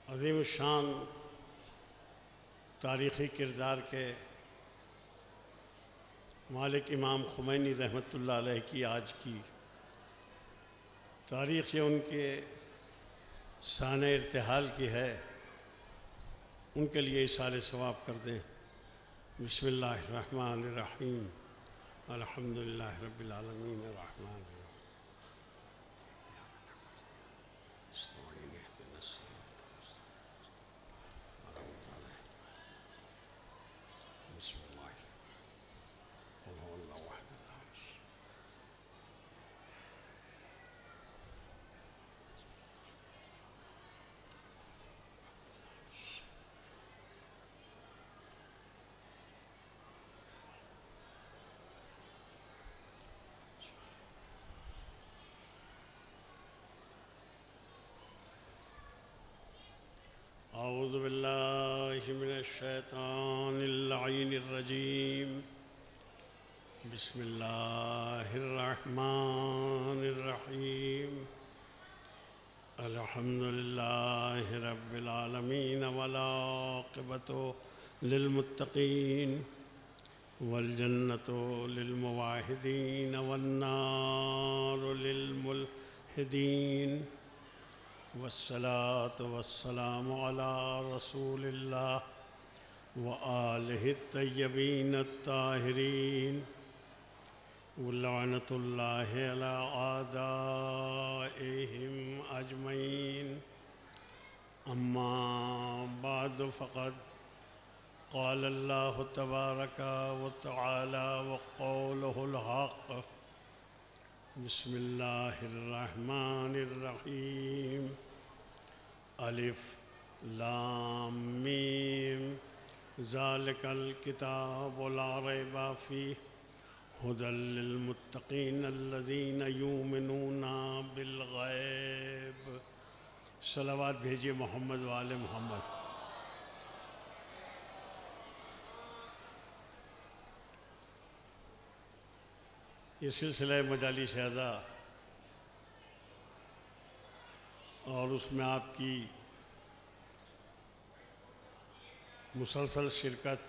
अज़ीम शान तारीख़ी किरदार के मालिक इमाम ख़ुमैनी रहमतुल्लाह अलैह की आज की तारीख़ से उनके शान इर्तिहाल की है, उनके लिए इसाले सवाब कर दें। बिस्मिल्लाहिर्रहमानिर्रहीम अल्हम्दुलिल्लाहि रब्बिल आलमीन अर्रहमान अऊज़ु बिल्लाहि मिनश्शैतानिर लईनिर रजीम बिस्मिल्लाहिर्रहमानिर रहीम अल्हम्दुलिल्लाहि रब्बिल आलमीन वल आक़िबतु लिल मुत्तक़ीन वल जन्नतु लिल मुवाहिदीन वन नारु लिल मुल्हिदीन वस्सलातु वस्सलामु अला रसूलिल्लाह व आलिहि तय्यबीन अत्ताहिरीन व लअनतुल्लाहि अला आदाइहिम अजमईन। अम्मा बाद फ़क़द क़ाल अल्लाहु तबारक व तआला व क़ौलुहुल हक़। बिस्मिल्लाहिर्रहमानिर्रहीम अलिफ लाम मीम ज़ालिकल किताबु ला रैबा फ़ीह हुदल लिल मुत्तक़ीन अल्लज़ीना युमिनूना बिल ग़ैब। सलावत भेजिए मोहम्मद व आले मोहम्मद। ये सिलसिला मजालिस अज़ा और उसमें आपकी मुसलसल शिरकत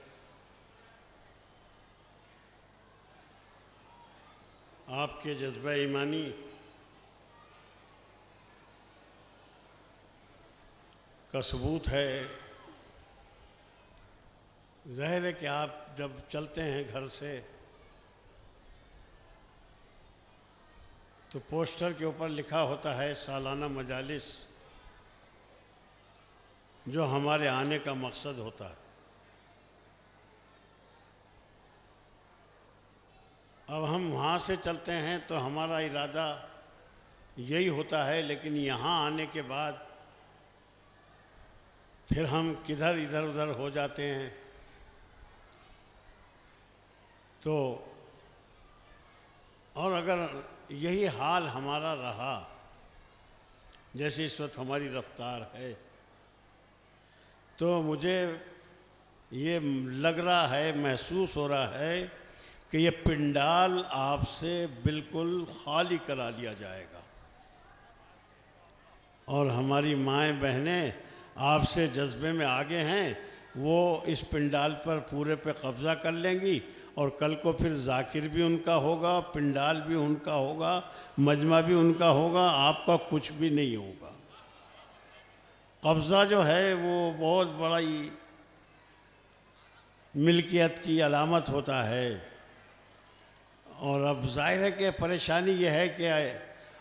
आपके जज्बा ईमानी का सबूत है। ज़ाहिर है कि आप जब चलते हैं घर से तो पोस्टर के ऊपर लिखा होता है सालाना मजालिस, जो हमारे आने का मकसद होता है। अब हम वहाँ से चलते हैं तो हमारा इरादा यही होता है, लेकिन यहाँ आने के बाद फिर हम किधर इधर उधर हो जाते हैं। तो और अगर यही हाल हमारा रहा जैसे इस वक्त हमारी रफ्तार है, तो मुझे ये लग रहा है, महसूस हो रहा है कि ये पिंडाल आपसे बिल्कुल खाली करा लिया जाएगा और हमारी माएँ बहनें आपसे जज्बे में आगे हैं, वो इस पिंडाल पर पूरे पे कब्ज़ा कर लेंगी और कल को फिर जाकिर भी उनका होगा, पिंडाल भी उनका होगा, मजमा भी उनका होगा, आपका कुछ भी नहीं होगा। कब्ज़ा जो है वो बहुत बड़ी मिल्कियत की अलामत होता है। और अब जाहिर है कि परेशानी ये है कि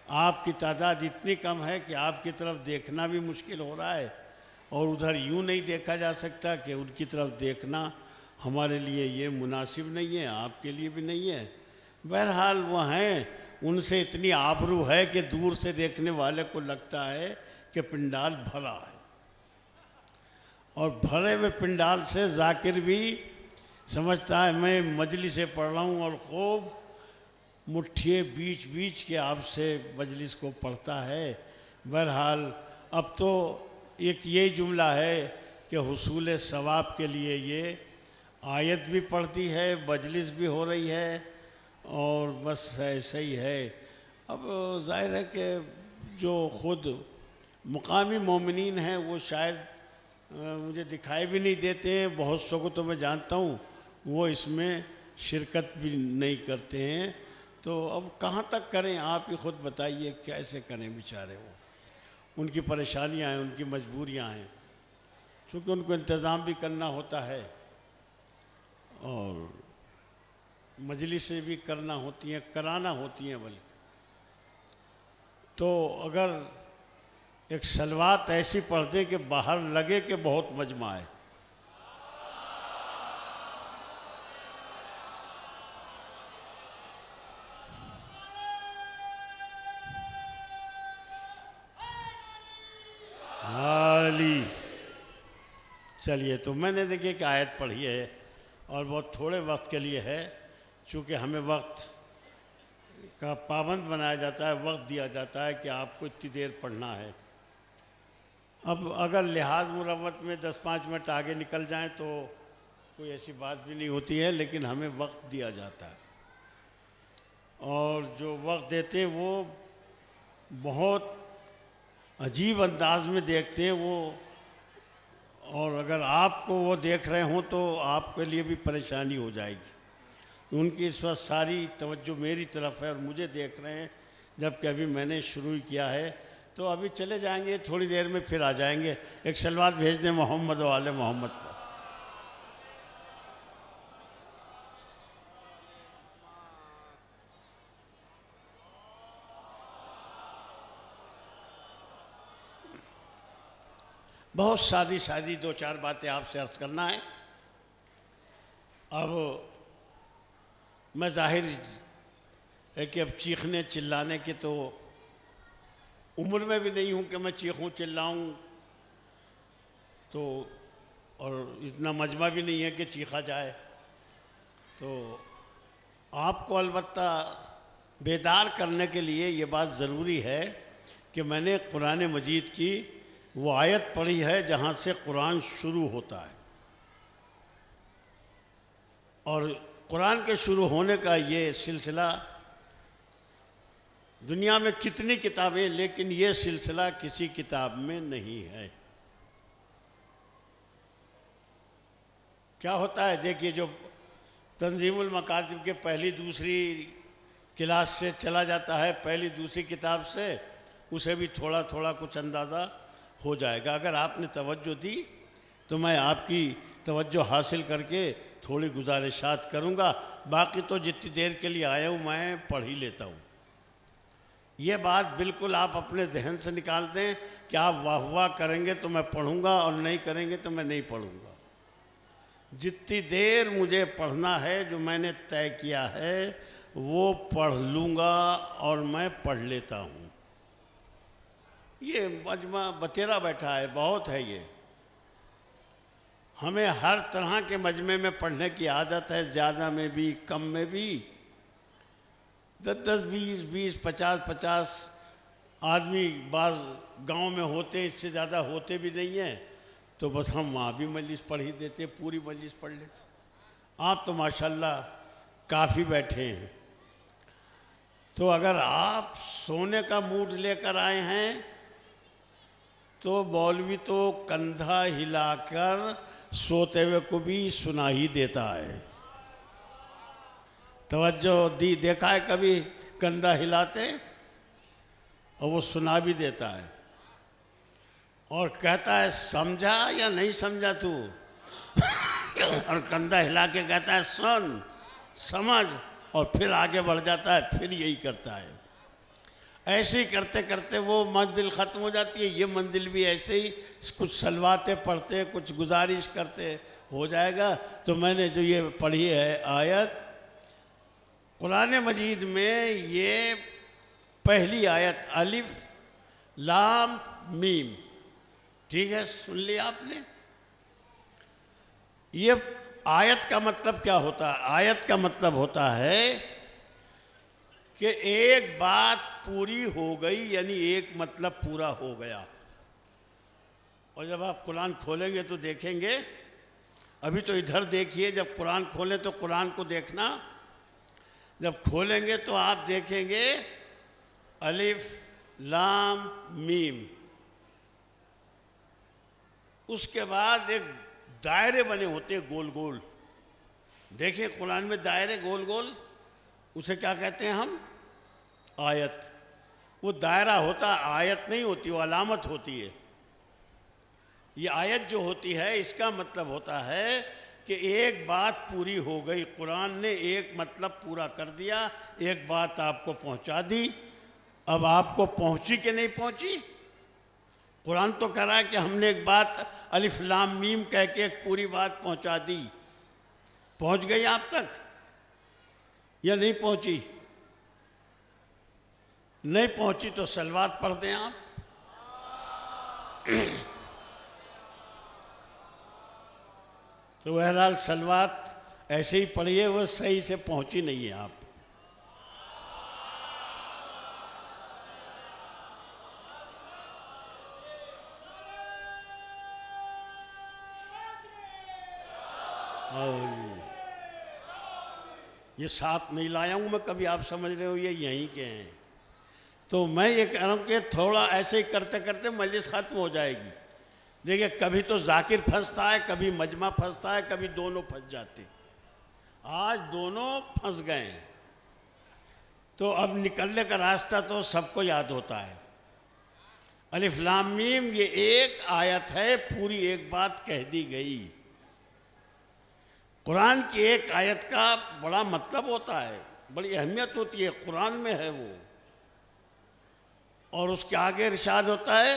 आपकी तादाद इतनी कम है कि आपकी तरफ देखना भी मुश्किल हो रहा है और उधर यूँ नहीं देखा जा सकता कि उनकी तरफ देखना हमारे लिए ये मुनासिब नहीं है, आपके लिए भी नहीं है। बहरहाल वो हैं, उनसे इतनी आबरू है कि दूर से देखने वाले को लगता है कि पिंडाल भरा है और भरे हुए पिंडाल से जाकिर भी समझता है मैं मजलिस से पढ़ रहा हूँ और खूब मुट्ठिए बीच बीच के आपसे मजलिस को पढ़ता है। बहरहाल अब तो एक यही जुमला है कि हुसूल सवाब के लिए ये आयत भी पढ़ती है, मजलिस भी हो रही है और बस ऐसे ही है। अब जाहिर है कि जो ख़ुद मुकामी मोमिनीन हैं वो शायद मुझे दिखाई भी नहीं देते हैं, बहुत सौ को तो मैं जानता हूँ वो इसमें शिरकत भी नहीं करते हैं। तो अब कहाँ तक करें, आप ही खुद बताइए कैसे करें बेचारे, वो उनकी परेशानियाँ हैं, उनकी मजबूरियाँ हैं, क्योंकि उनको इंतज़ाम भी करना होता है और मजलिसें भी करना होती हैं, कराना होती हैं बल्कि। तो अगर एक सलवात ऐसी पढ़ दें कि बाहर लगे कि बहुत मजमा है। हाली चलिए, तो मैंने देखिए कि आयत पढ़ी है और बहुत थोड़े वक्त के लिए है, चूँकि हमें वक्त का पाबंद बनाया जाता है, वक्त दिया जाता है कि आपको इतनी देर पढ़ना है। अब अगर लिहाज मुरव्वत में 10-5 मिनट आगे निकल जाएं तो कोई ऐसी बात भी नहीं होती है, लेकिन हमें वक्त दिया जाता है और जो वक्त देते हैं वो बहुत अजीब अंदाज में देखते हैं वो, और अगर आपको वो देख रहे हों तो आपके लिए भी परेशानी हो जाएगी। उनकी इस वक्त सारी तवज्जो मेरी तरफ है और मुझे देख रहे हैं, जबकि अभी मैंने शुरू ही किया है। तो अभी चले जाएंगे, थोड़ी देर में फिर आ जाएंगे। एक सलवात भेज दें मोहम्मद वाले मोहम्मद पर। बहुत सादी 2-4 बातें आपसे अर्ज़ करना है। अब मैं जाहिर है कि अब चीखने चिल्लाने की तो उम्र में भी नहीं हूँ कि मैं चीखूँ चिल्लाऊँ, तो और इतना मजमा भी नहीं है कि चीखा जाए। तो आपको अलबत्ता बेदार करने के लिए ये बात ज़रूरी है कि मैंने कुरान मजीद की वो आयत पढ़ी है जहाँ से कुरान शुरू होता है, और कुरान के शुरू होने का ये सिलसिला दुनिया में कितनी किताबें, लेकिन ये सिलसिला किसी किताब में नहीं है। क्या होता है, देखिए जो तंजीमुल मकातिब के पहली दूसरी क्लास से चला जाता है, पहली दूसरी किताब से, उसे भी थोड़ा थोड़ा कुछ अंदाज़ा हो जाएगा। अगर आपने तवज्जो दी तो मैं आपकी तवज्जो हासिल करके थोड़ी गुजारिशात करूँगा, बाकी तो जितनी देर के लिए आया हूँ मैं पढ़ ही लेता हूँ। ये बात बिल्कुल आप अपने जहन से निकाल दें कि आप वाह वाह करेंगे तो मैं पढ़ूँगा और नहीं करेंगे तो मैं नहीं पढ़ूँगा। जितनी देर मुझे पढ़ना है, जो मैंने तय किया है, वो पढ़ लूँगा और मैं पढ़ लेता हूँ। ये मजमा बतेरा बैठा है, बहुत है ये। हमें हर तरह के मजमे में पढ़ने की आदत है, ज़्यादा में भी कम में भी। 10-10, 20-20, 50-50 आदमी बाज़ गांव में होते, इससे ज़्यादा होते भी नहीं हैं, तो बस हम वहाँ भी मजलिस पढ़ ही देते, पूरी मजलिस पढ़ लेते। आप तो माशाल्लाह काफ़ी बैठे हैं। तो अगर आप सोने का मूड लेकर आए हैं तो मौलवी तो कंधा हिलाकर सोते हुए को भी सुना ही देता है। तवज्जो दी, देखा है कभी कंधा हिलाते, और वो सुना भी देता है और कहता है समझा या नहीं समझा तू और कंधा हिला के कहता है सुन समझ, और फिर आगे बढ़ जाता है, फिर यही करता है। ऐसे ही करते करते वो मंजिल ख़त्म हो जाती है। ये मंजिल भी ऐसे ही कुछ सलवातें पढ़ते, कुछ गुजारिश करते हो जाएगा। तो मैंने जो ये पढ़ी है आयत कुरान मजीद में, ये पहली आयत अलिफ लाम मीम, ठीक है, सुन लिया आपने। ये आयत का मतलब क्या होता है? आयत का मतलब होता है कि एक बात पूरी हो गई, यानी एक मतलब पूरा हो गया। और जब आप कुरान खोलेंगे तो देखेंगे, अभी तो इधर देखिए, जब कुरान खोलें तो कुरान को देखना, जब खोलेंगे तो आप देखेंगे अलिफ लाम मीम, उसके बाद एक दायरे बने होते हैं गोल गोल। देखिए कुरान में दायरे गोल गोल, उसे क्या कहते हैं हम? आयत। वो दायरा होता, आयत नहीं होती, वो अलामत होती है। ये आयत जो होती है इसका मतलब होता है कि एक बात पूरी हो गई, कुरान ने एक मतलब पूरा कर दिया, एक बात आपको पहुंचा दी। अब आपको पहुंची कि नहीं पहुंची? कुरान तो कह रहा है कि हमने एक बात अलिफ लाम मीम कह के एक पूरी बात पहुंचा दी। पहुंच गई आप तक या नहीं पहुंची? नहीं पहुंची तो सलवात पढ़ दें आप। तो बहरहाल सलवात ऐसे ही पढ़िए, वो सही से पहुंची नहीं है आप। ये साथ नहीं लाया हूं मैं कभी, आप समझ रहे हो ये यहीं के हैं। तो मैं ये कह रहा हूं कि थोड़ा ऐसे ही करते करते मजलिस खत्म हो जाएगी। देखिए कभी तो जाकिर फंसता है, कभी मजमा फंसता है, कभी दोनों फंस जाते। आज दोनों फंस गए हैं, तो अब निकलने का रास्ता तो सबको याद होता है। अलिफ लाम मीम ये एक आयत है, पूरी एक बात कह दी गई। कुरान की एक आयत का बड़ा मतलब होता है, बड़ी अहमियत होती है, कुरान में है वो। और उसके आगे इरशाद होता है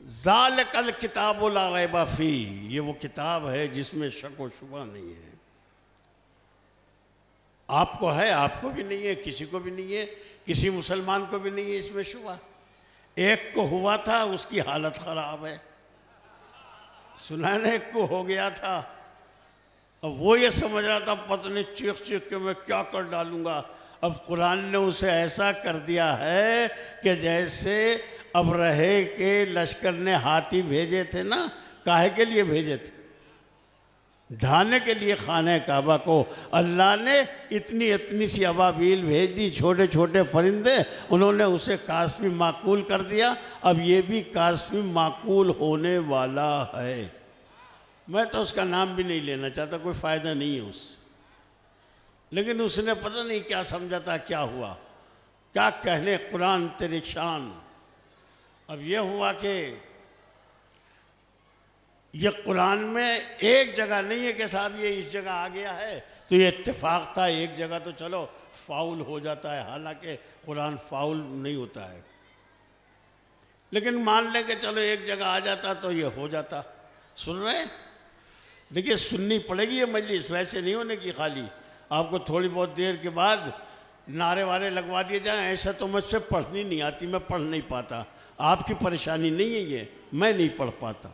ज़ालिकल किताबु ला रैबा फी, ये वो किताब है जिसमें शक व शुबा नहीं है। आपको है, आपको भी नहीं है, किसी को भी नहीं है, किसी मुसलमान को भी नहीं है इसमें शुबा। एक को हुआ था, उसकी हालत ख़राब है। सुनाने को हो गया था, अब वो ये समझ रहा था पता नहीं चीख चीख के मैं क्या कर डालूंगा। अब कुरान ने उसे ऐसा कर दिया है कि जैसे अबरहे के लश्कर ने हाथी भेजे थे ना, काहे के लिए भेजे थे? ढाने के लिए खाने काबा को। अल्लाह ने इतनी इतनी सी अबाबील भेज दी, छोटे छोटे परिंदे, उन्होंने उसे कास्मी माकूल कर दिया। अब ये भी कास्मी माकूल होने वाला है। मैं तो उसका नाम भी नहीं लेना चाहता, कोई फ़ायदा नहीं है उससे। लेकिन उसने पता नहीं क्या समझा था, क्या हुआ, क्या कहने कुरान तेरी शान। अब ये हुआ कि ये कुरान में एक जगह नहीं है कि साहब ये इस जगह आ गया है, तो ये इत्तेफाक था। एक जगह तो चलो फाउल हो जाता है, हालांकि कुरान फाउल नहीं होता है, लेकिन मान लें कि चलो एक जगह आ जाता तो ये हो जाता। सुन रहे हैं? देखिए सुननी पड़ेगी ये मजलिस, वैसे नहीं होने की खाली। आपको थोड़ी बहुत देर के बाद नारे वारे लगवा दिए जाएं, ऐसा तो मुझसे पढ़नी नहीं आती, मैं पढ़ नहीं पाता। आपकी परेशानी नहीं है ये, मैं नहीं पढ़ पाता।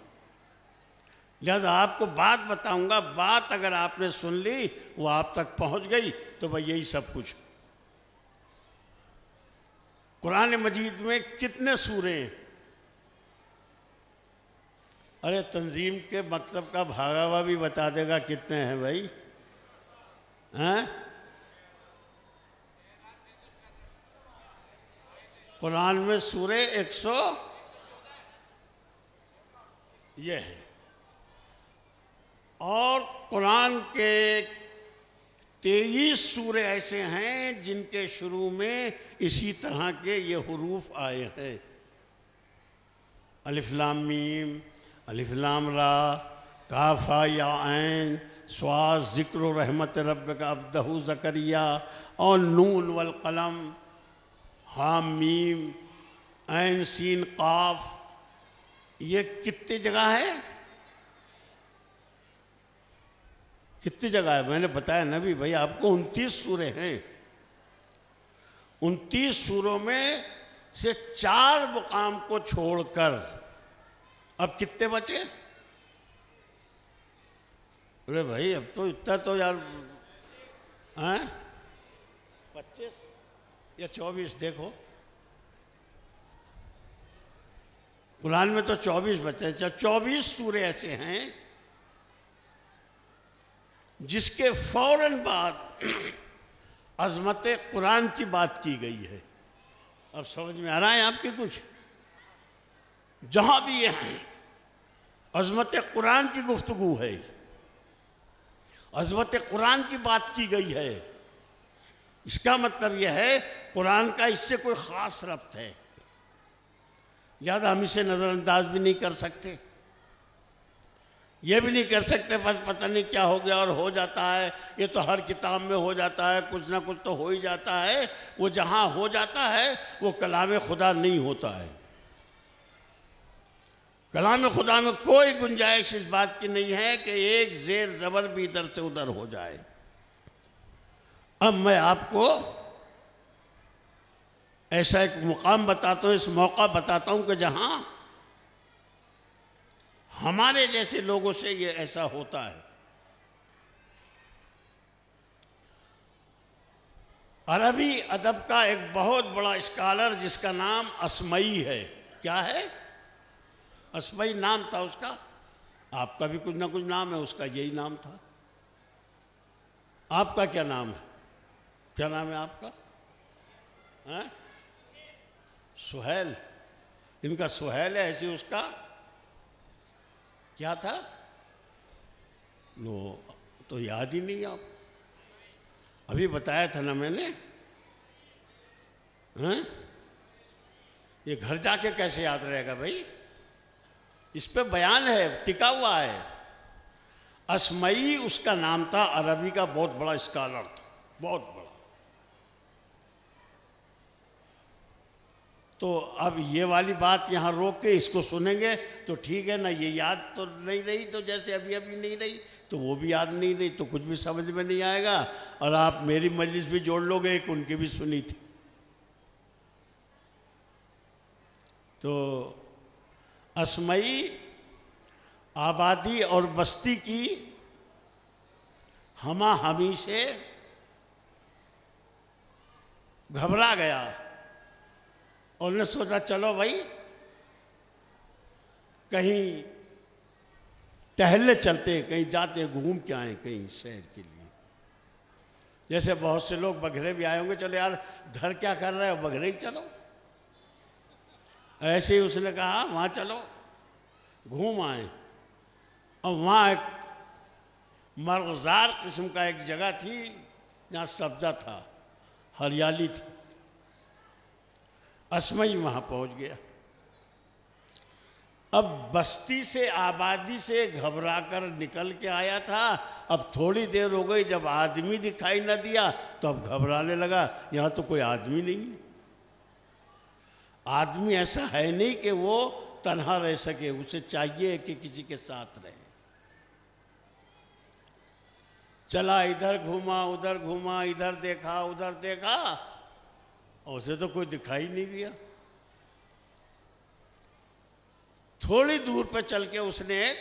लिहाजा आपको बात बताऊंगा, बात अगर आपने सुन ली, वो आप तक पहुंच गई, तो भाई यही सब कुछ। कुरान मजीद में कितने सूरे हैं? अरे तंजीम के मकतब का भागा हुआ भी बता देगा कितने हैं भाई, हैं? कुरान में सूरे 100 ये है। और कुरान के 23 सूरे ऐसे हैं जिनके शुरू में इसी तरह के ये हुरूफ आए हैं। अलिफ लाम मीम, अलिफ लाम रा, काफा या ऐन, स्वाद ज़िक्र रहमत रब्बिका अब्दहु ज़करिया, और नून वल कलम, हाम मीम, ऐन सीन काफ। ये कितनी जगह है? कितनी जगह है? मैंने बताया ना भी भाई आपको 29 सूरे हैं। 29 सूरों में से 4 मुकाम को छोड़कर अब कितने बचे? अरे भाई अब तो इतना तो यार, हैं? 25 या 24 देखो, कुरान में तो 24 बचे। 24 सूरे ऐसे हैं जिसके फौरन बाद अजमत कुरान की बात की गई है। अब समझ में आ रहा है आपके कुछ? जहां भी ये हैं अज़मत कुरान की गुफ्तगू है, अज़मत कुरान की बात की गई है। इसका मतलब यह है कुरान का इससे कोई ख़ास रब्त है, ज़्यादा हम इसे नज़रअंदाज भी नहीं कर सकते। ये भी नहीं कर सकते बस पता नहीं क्या हो गया और हो जाता है, ये तो हर किताब में हो जाता है, कुछ ना कुछ तो हो ही जाता है। वो जहाँ हो जाता है वो कलाम खुदा नहीं होता है। कलाम खुदा में कोई गुंजाइश इस बात की नहीं है कि एक ज़ेर ज़बर भी इधर से उधर हो जाए। अब मैं आपको ऐसा एक मुकाम बताता हूँ, इस मौका बताता हूँ कि जहाँ हमारे जैसे लोगों से ये ऐसा होता है। अरबी अदब का एक बहुत बड़ा स्कॉलर जिसका नाम असमई है। क्या है? असमई नाम था उसका। आपका भी कुछ ना कुछ नाम है, उसका यही नाम था। आपका क्या नाम है? क्या नाम है आपका? हैं? सुहेल। इनका सुहेल है, ऐसे उसका क्या था? लो तो याद ही नहीं। आप अभी बताया था ना मैंने। हैं? ये घर जाके कैसे याद रहेगा भाई? इस पे बयान है, टिका हुआ है। असमई उसका नाम था, अरबी का बहुत बड़ा स्कॉलर था, बहुत बड़ा। तो अब ये वाली बात यहाँ रोक के इसको सुनेंगे तो ठीक है ना। ये याद तो नहीं रही तो जैसे अभी अभी नहीं रही तो वो भी याद नहीं रही तो कुछ भी समझ में नहीं आएगा। और आप मेरी मजलिस भी जोड़ लोगे, एक उनकी भी सुनी थी। तो असमई आबादी और बस्ती की हमा हमी से घबरा गया और ने सोचा चलो भाई कहीं टहलने चलते, कहीं जाते, घूम के आए कहीं शहर के लिए। जैसे बहुत से लोग बघरे भी आए होंगे, चलो यार घर क्या कर रहे हो, बघरे ही चलो। ऐसे ही उसने कहा वहाँ चलो, घूम आए। और वहाँ एक मर्गज़ार किस्म का एक जगह थी जहाँ सब्जा था, हरियाली थी। असमई वहाँ पहुँच गया। अब बस्ती से, आबादी से घबरा कर निकल के आया था। अब थोड़ी देर हो गई, जब आदमी दिखाई न दिया तो अब घबराने लगा, यहाँ तो कोई आदमी नहीं है। आदमी ऐसा है नहीं कि वो तन्हा रह सके, उसे चाहिए कि किसी के साथ रहे। चला, इधर घूमा, उधर घूमा, इधर देखा, उधर देखा, उसे तो कोई दिखाई नहीं दिया। थोड़ी दूर पे चल के उसने एक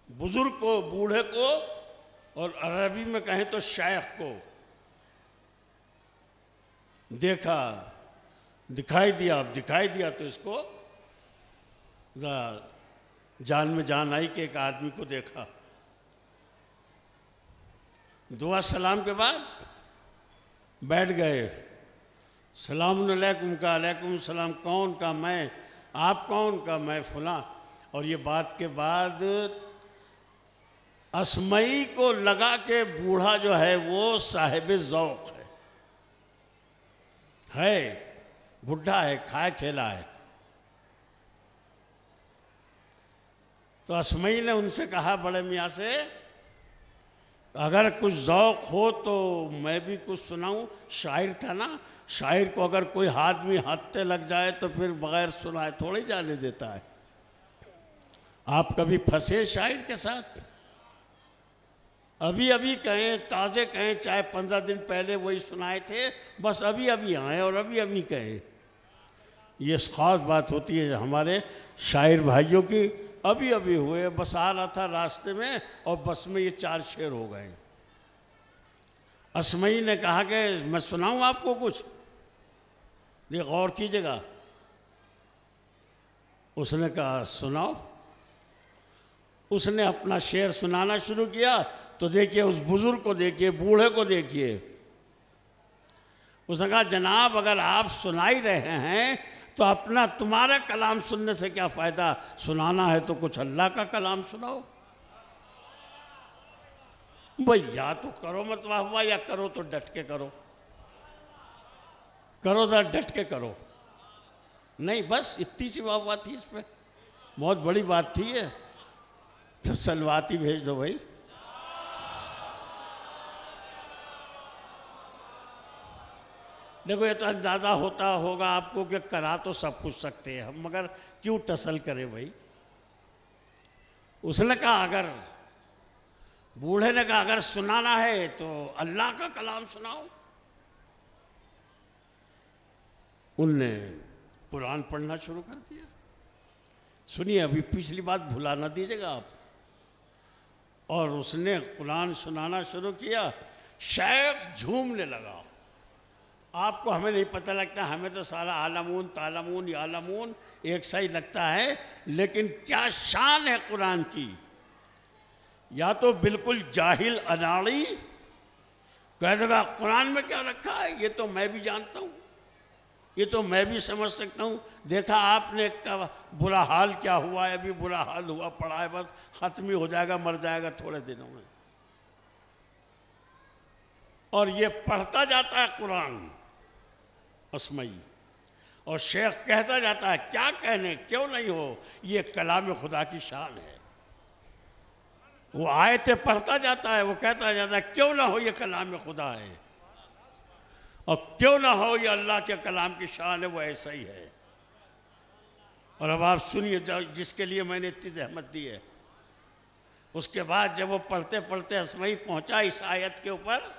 बुजुर्ग को, बूढ़े को, और अरबी में कहें तो शेख को देखा, दिखाई दिया। अब दिखाई दिया तो इसको जान में जान आई कि एक आदमी को देखा। दुआ सलाम के बाद बैठ गए। सलाम अलैकुम का, अलैकुम सलाम। कौन का? मैं। आप कौन का? मैं फलां। और ये बात के बाद असमई को लगा के बूढ़ा जो है वो साहिब ज़ौक़ है, बुढ़ा है, खाए खेला है। तो असमई ने उनसे कहा बड़े मियाँ से, अगर कुछ ज़ौक़ हो तो मैं भी कुछ सुनाऊं। शायर था ना, शायर को अगर कोई आदमी हाथे लग जाए तो फिर बगैर सुनाए थोड़ी जाने देता है। आप कभी फंसे शायर के साथ? अभी अभी कहें, ताज़े कहें, चाहे 15 दिन पहले वही सुनाए थे, बस अभी अभी आए और अभी अभी कहें। ये ख़ास बात होती है हमारे शायर भाइयों की। अभी अभी हुए, बस आ रहा था रास्ते में और बस में ये 4 शेर हो गए। असमई ने कहा कि मैं सुनाऊं आपको कुछ, ये गौर कीजिएगा। उसने कहा सुनाओ। उसने अपना शेर सुनाना शुरू किया तो देखिए उस बुजुर्ग को देखिए, बूढ़े को देखिए। उसने कहा जनाब अगर आप सुना ही रहे हैं तो अपना तुम्हारा कलाम सुनने से क्या फ़ायदा, सुनाना है तो कुछ अल्लाह का कलाम सुनाओ। भाई या तो करो मत वाह वाह, या करो तो डट के करो, करो तो डट के करो। नहीं बस इतनी सी वाह वाह थी इसमें, बहुत बड़ी बात थी ये, तो सलवाती भेज दो भाई। देखो ये तो अंदाज़ा होता होगा आपको कि करा तो सब कुछ सकते हैं हम, मगर क्यों टसल करें भाई। उसने कहा अगर, बूढ़े ने कहा अगर सुनाना है तो अल्लाह का कलाम सुनाओ। उनने कुरान पढ़ना शुरू कर दिया। सुनिए, अभी पिछली बात भुला ना दीजिएगा आप। और उसने कुरान सुनाना शुरू किया, शेख झूमने लगा। आपको हमें नहीं पता लगता, हमें तो सारा आलमून तालमून यालमून एक सा ही लगता है, लेकिन क्या शान है कुरान की। या तो बिल्कुल जाहिल अनाड़ी कह देगा कुरान में क्या रखा है, ये तो मैं भी जानता हूँ, ये तो मैं भी समझ सकता हूँ। देखा आपने का बुरा हाल क्या हुआ है, अभी बुरा हाल हुआ पड़ा है, बस ख़त्म ही हो जाएगा, मर जाएगा थोड़े दिनों में। और ये पढ़ता जाता है कुरान असमई, और शेख कहता जाता है क्या कहने, क्यों नहीं हो, ये कलाम खुदा की शान है। वो आयतें पढ़ता जाता है, वो कहता जाता है क्यों ना हो ये कलाम खुदा है, और क्यों ना हो ये अल्लाह के कलाम की शान है, वो ऐसा ही है। और अब आप सुनिए, जिसके लिए मैंने इतनी जहमत दी है। उसके बाद जब वो पढ़ते पढ़ते असमई पहुंचा इस आयत के ऊपर,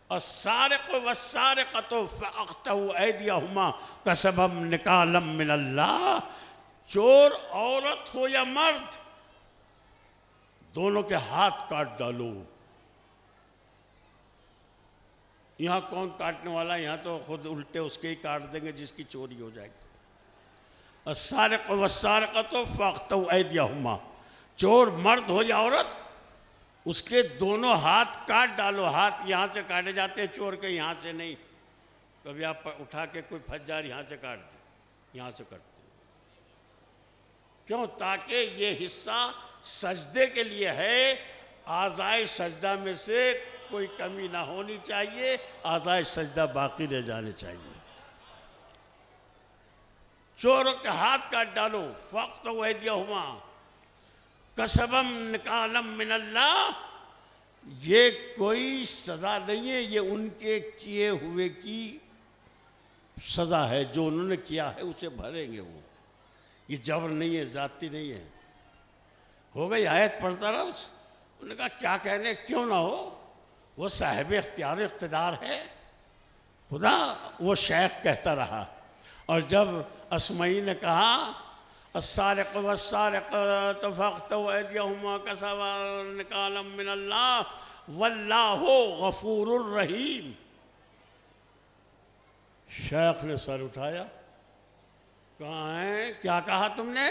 और सारे को व सारे कतो फ़अख़्तहु ऐदियहुमा कसबम निकालम मिनल्लाह, चोर औरत हो या मर्द दोनों के हाथ काट डालो। यहाँ कौन काटने वाला, यहाँ तो खुद उल्टे उसके ही काट देंगे जिसकी चोरी हो जाएगी। और सारे को व सारे कतो फ़अख़्तहु ऐदियहुमा, चोर मर्द हो या औरत उसके दोनों हाथ काट डालो। हाथ यहाँ से काटे जाते हैं चोर के, यहाँ से नहीं। कभी आप उठा के कोई फंस जा, यहाँ से काट दे, यहाँ से काटते क्यों, ताकि ये हिस्सा सजदे के लिए है। आज़ाए सजदा में से कोई कमी ना होनी चाहिए, आज़ाए सजदा बाकी रह जाने चाहिए। चोरों के हाथ काट डालो। फ़क़्त वैदियहुमा कसबम निकालम मिनल्लाह, ये कोई सज़ा नहीं है, ये उनके किए हुए की सज़ा है, जो उन्होंने किया है उसे भरेंगे वो। ये जबर नहीं है, ज़्यादती नहीं है। हो गई आयत पढ़ता रहा। उन्होंने कहा क्या कहने, क्यों ना हो, वो साहिब इख्तियार इक़्तिदार है खुदा। वो शेख कहता रहा। और जब असमई ने कहा अस्सारिक़ु वस्सारिक़तु फ़अख़्तहु ऐदियहुमा कसबम निकालम मिनल्लाह वल्लाहु गफ़ूरुर रहीम, शेख ने सर उठाया, कहाँ है, क्या कहा तुमने।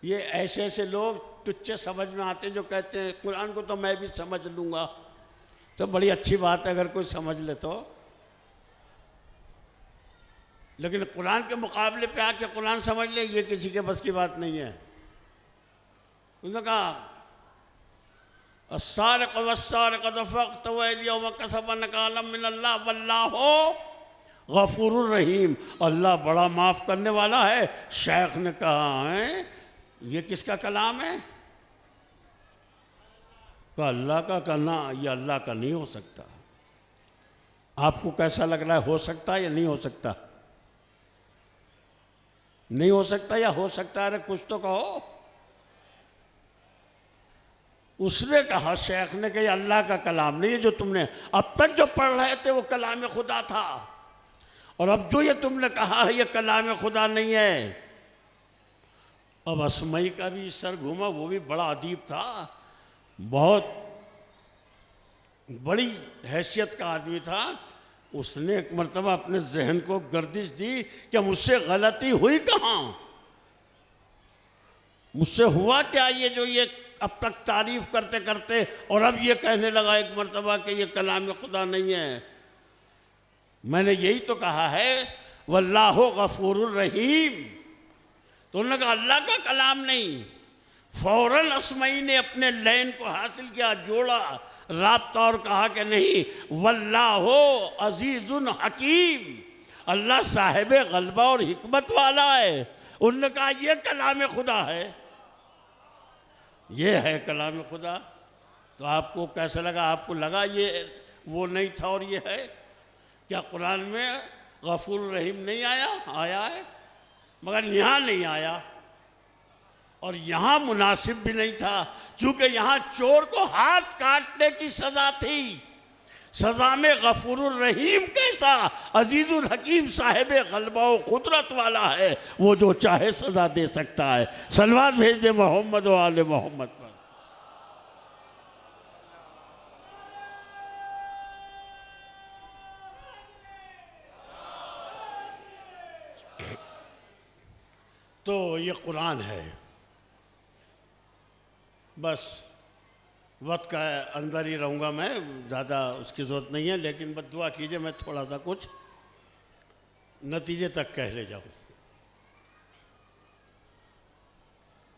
ये ऐसे ऐसे लोग तुच्छ समझ में आते जो कहते हैं कुरान को तो मैं भी समझ लूँगा। तो बड़ी अच्छी बात है अगर कोई समझ ले तो, लेकिन कुरान के मुकाबले पे आके कुरान समझ ले, ये किसी के बस की बात नहीं है। उन्होंने कहा अस्सारिक़ु वस्सारिक़तु फ़अख़्तहु ऐदियहुमा कसबम निकालम मिनल्लाह वल्लाहु गफ़ूरुर रहीम, अल्लाह बड़ा माफ़ करने वाला है। शेख ने कहा है ये किसका कलाम है, तो अल्लाह का कहना, ये अल्लाह का नहीं हो सकता। आपको कैसा लग रहा है, हो सकता है या नहीं हो सकता, नहीं हो सकता या हो सकता है, अरे कुछ तो कहो। उसने कहा, शेख ने कहा अल्लाह का कलाम नहीं है, जो तुमने अब तक जो पढ़ रहे थे वो कलाम खुदा था, और अब जो ये तुमने कहा है ये कलाम खुदा नहीं है। अब असमई का भी सर घूमा, वो भी बड़ा अदीब था, बहुत बड़ी हैसियत का आदमी था। उसने एक मरतबा अपने जहन को गर्दिश दी कि मुझसे गलती हुई कहाँ, मुझसे हुआ क्या ये जो ये अब तक तारीफ करते करते और अब ये कहने लगा एक मरतबा कि ये कलाम खुदा नहीं है। मैंने यही तो कहा है, वल्लाहु गफूरुर रहीम। तो उन्होंने कहा अल्लाह का कलाम नहीं। फौरन अस्मई ने अपने लैन को हासिल किया, जोड़ा राब्ता और कहा कि नहीं, वल्लाहु अजीजुन हकीम, अल्लाह साहिब गलबा और हिकमत वाला है। उन्होंने कहा यह कलाम खुदा है, ये है कलाम खुदा। तो आपको कैसा लगा? आपको लगा ये वो नहीं था और ये है? क्या कुरान में गफूर रहीम नहीं आया? आया है, मगर यहाँ नहीं आया, और यहाँ मुनासिब भी नहीं था, क्योंकि यहाँ चोर को हाथ काटने की सज़ा थी। सज़ा में गफूरुर रहीम कैसा? अजीजुल हकीम साहिब गलबा व कुदरत वाला है, वो जो चाहे सज़ा दे सकता है। सलवात भेज दे मोहम्मद व आले मोहम्मद पर। तो ये कुरान है। बस वक्त का अंदर ही रहूँगा मैं, ज़्यादा उसकी ज़रूरत नहीं है, लेकिन बस दुआ कीजिए मैं थोड़ा सा कुछ नतीजे तक कह ले जाऊँ।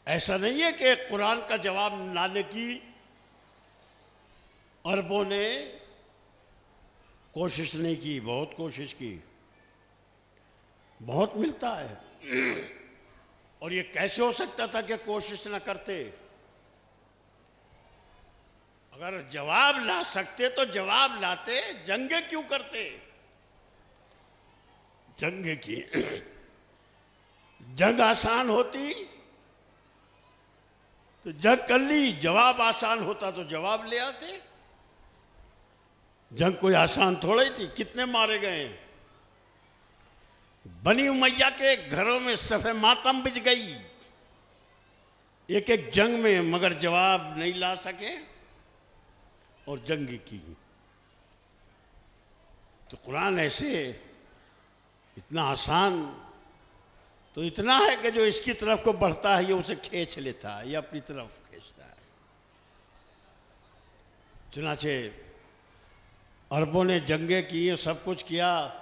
ऐसा नहीं है कि कुरान का जवाब लाने की अरबों ने कोशिश नहीं की, बहुत कोशिश की, बहुत मिलता है। और ये कैसे हो सकता था कि कोशिश ना करते? अगर जवाब ला सकते तो जवाब लाते, जंगे क्यों करते? जंगे की जंग आसान होती तो जंग कर ली, जवाब आसान होता तो जवाब ले आते। जंग कोई आसान थोड़ी थी, कितने मारे गए। बनी उमैया के घरों में सफ़े मातम बिछ गई एक एक जंग में, मगर जवाब नहीं ला सके और जंग की। तो कुरान ऐसे इतना आसान तो इतना है कि जो इसकी तरफ को बढ़ता है ये उसे खींच लेता है, ये अपनी तरफ खींचता है। चुनाचे अरबों ने जंगें की, सब कुछ किया,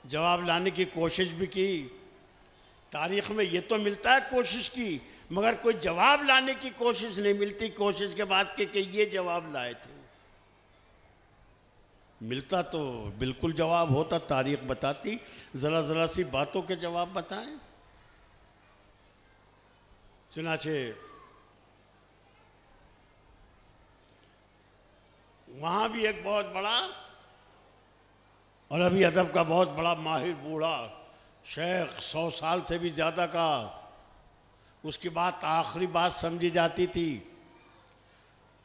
जवाब लाने की कोशिश भी की। तारीख़ में ये तो मिलता है कोशिश की, मगर कोई जवाब लाने की कोशिश नहीं मिलती कोशिश के बाद कि ये जवाब लाए थे। मिलता तो बिल्कुल जवाब होता, तारीख़ बताती, ज़रा ज़रा सी बातों के जवाब बताएं। चुनाचे वहाँ भी एक बहुत बड़ा और अभी अदब का बहुत बड़ा माहिर बूढ़ा शेख, 100 साल से भी ज़्यादा का, उसकी बात आखिरी बात समझी जाती थी।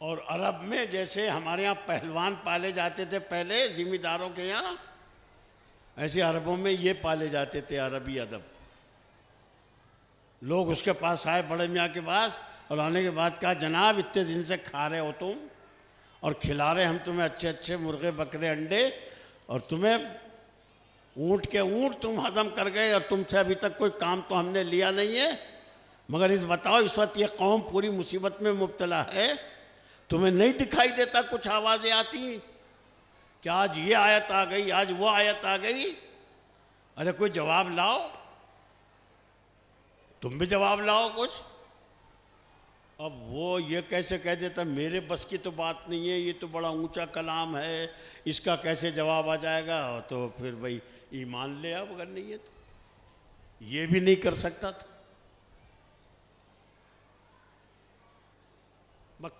और अरब में जैसे हमारे यहाँ पहलवान पाले जाते थे पहले ज़िम्मेदारों के यहाँ, ऐसे अरबों में ये पाले जाते थे, अरबी अदब। लोग उसके पास आए, बड़े मियाँ के पास, और आने के बाद कहा जनाब इतने दिन से खा रहे हो तुम और खिला रहे हम तुम्हें अच्छे अच्छे मुर्गे बकरे अंडे, और तुम्हें ऊँट के ऊँट तुम हजम कर गए, और तुमसे अभी तक कोई काम तो हमने लिया नहीं है। मगर इस बताओ इस वक्त ये कौम पूरी मुसीबत में मुब्तला है, तुम्हें नहीं दिखाई देता कुछ आवाज़ें आती कि आज ये आयत आ गई, आज वो आयत आ गई? अरे कोई जवाब लाओ, तुम भी जवाब लाओ कुछ। अब वो ये कैसे कह देता मेरे बस की तो बात नहीं है, ये तो बड़ा ऊंचा कलाम है, इसका कैसे जवाब आ जाएगा? तो फिर भाई ईमान ले आओ, अगर नहीं है तो। ये भी नहीं कर सकता था।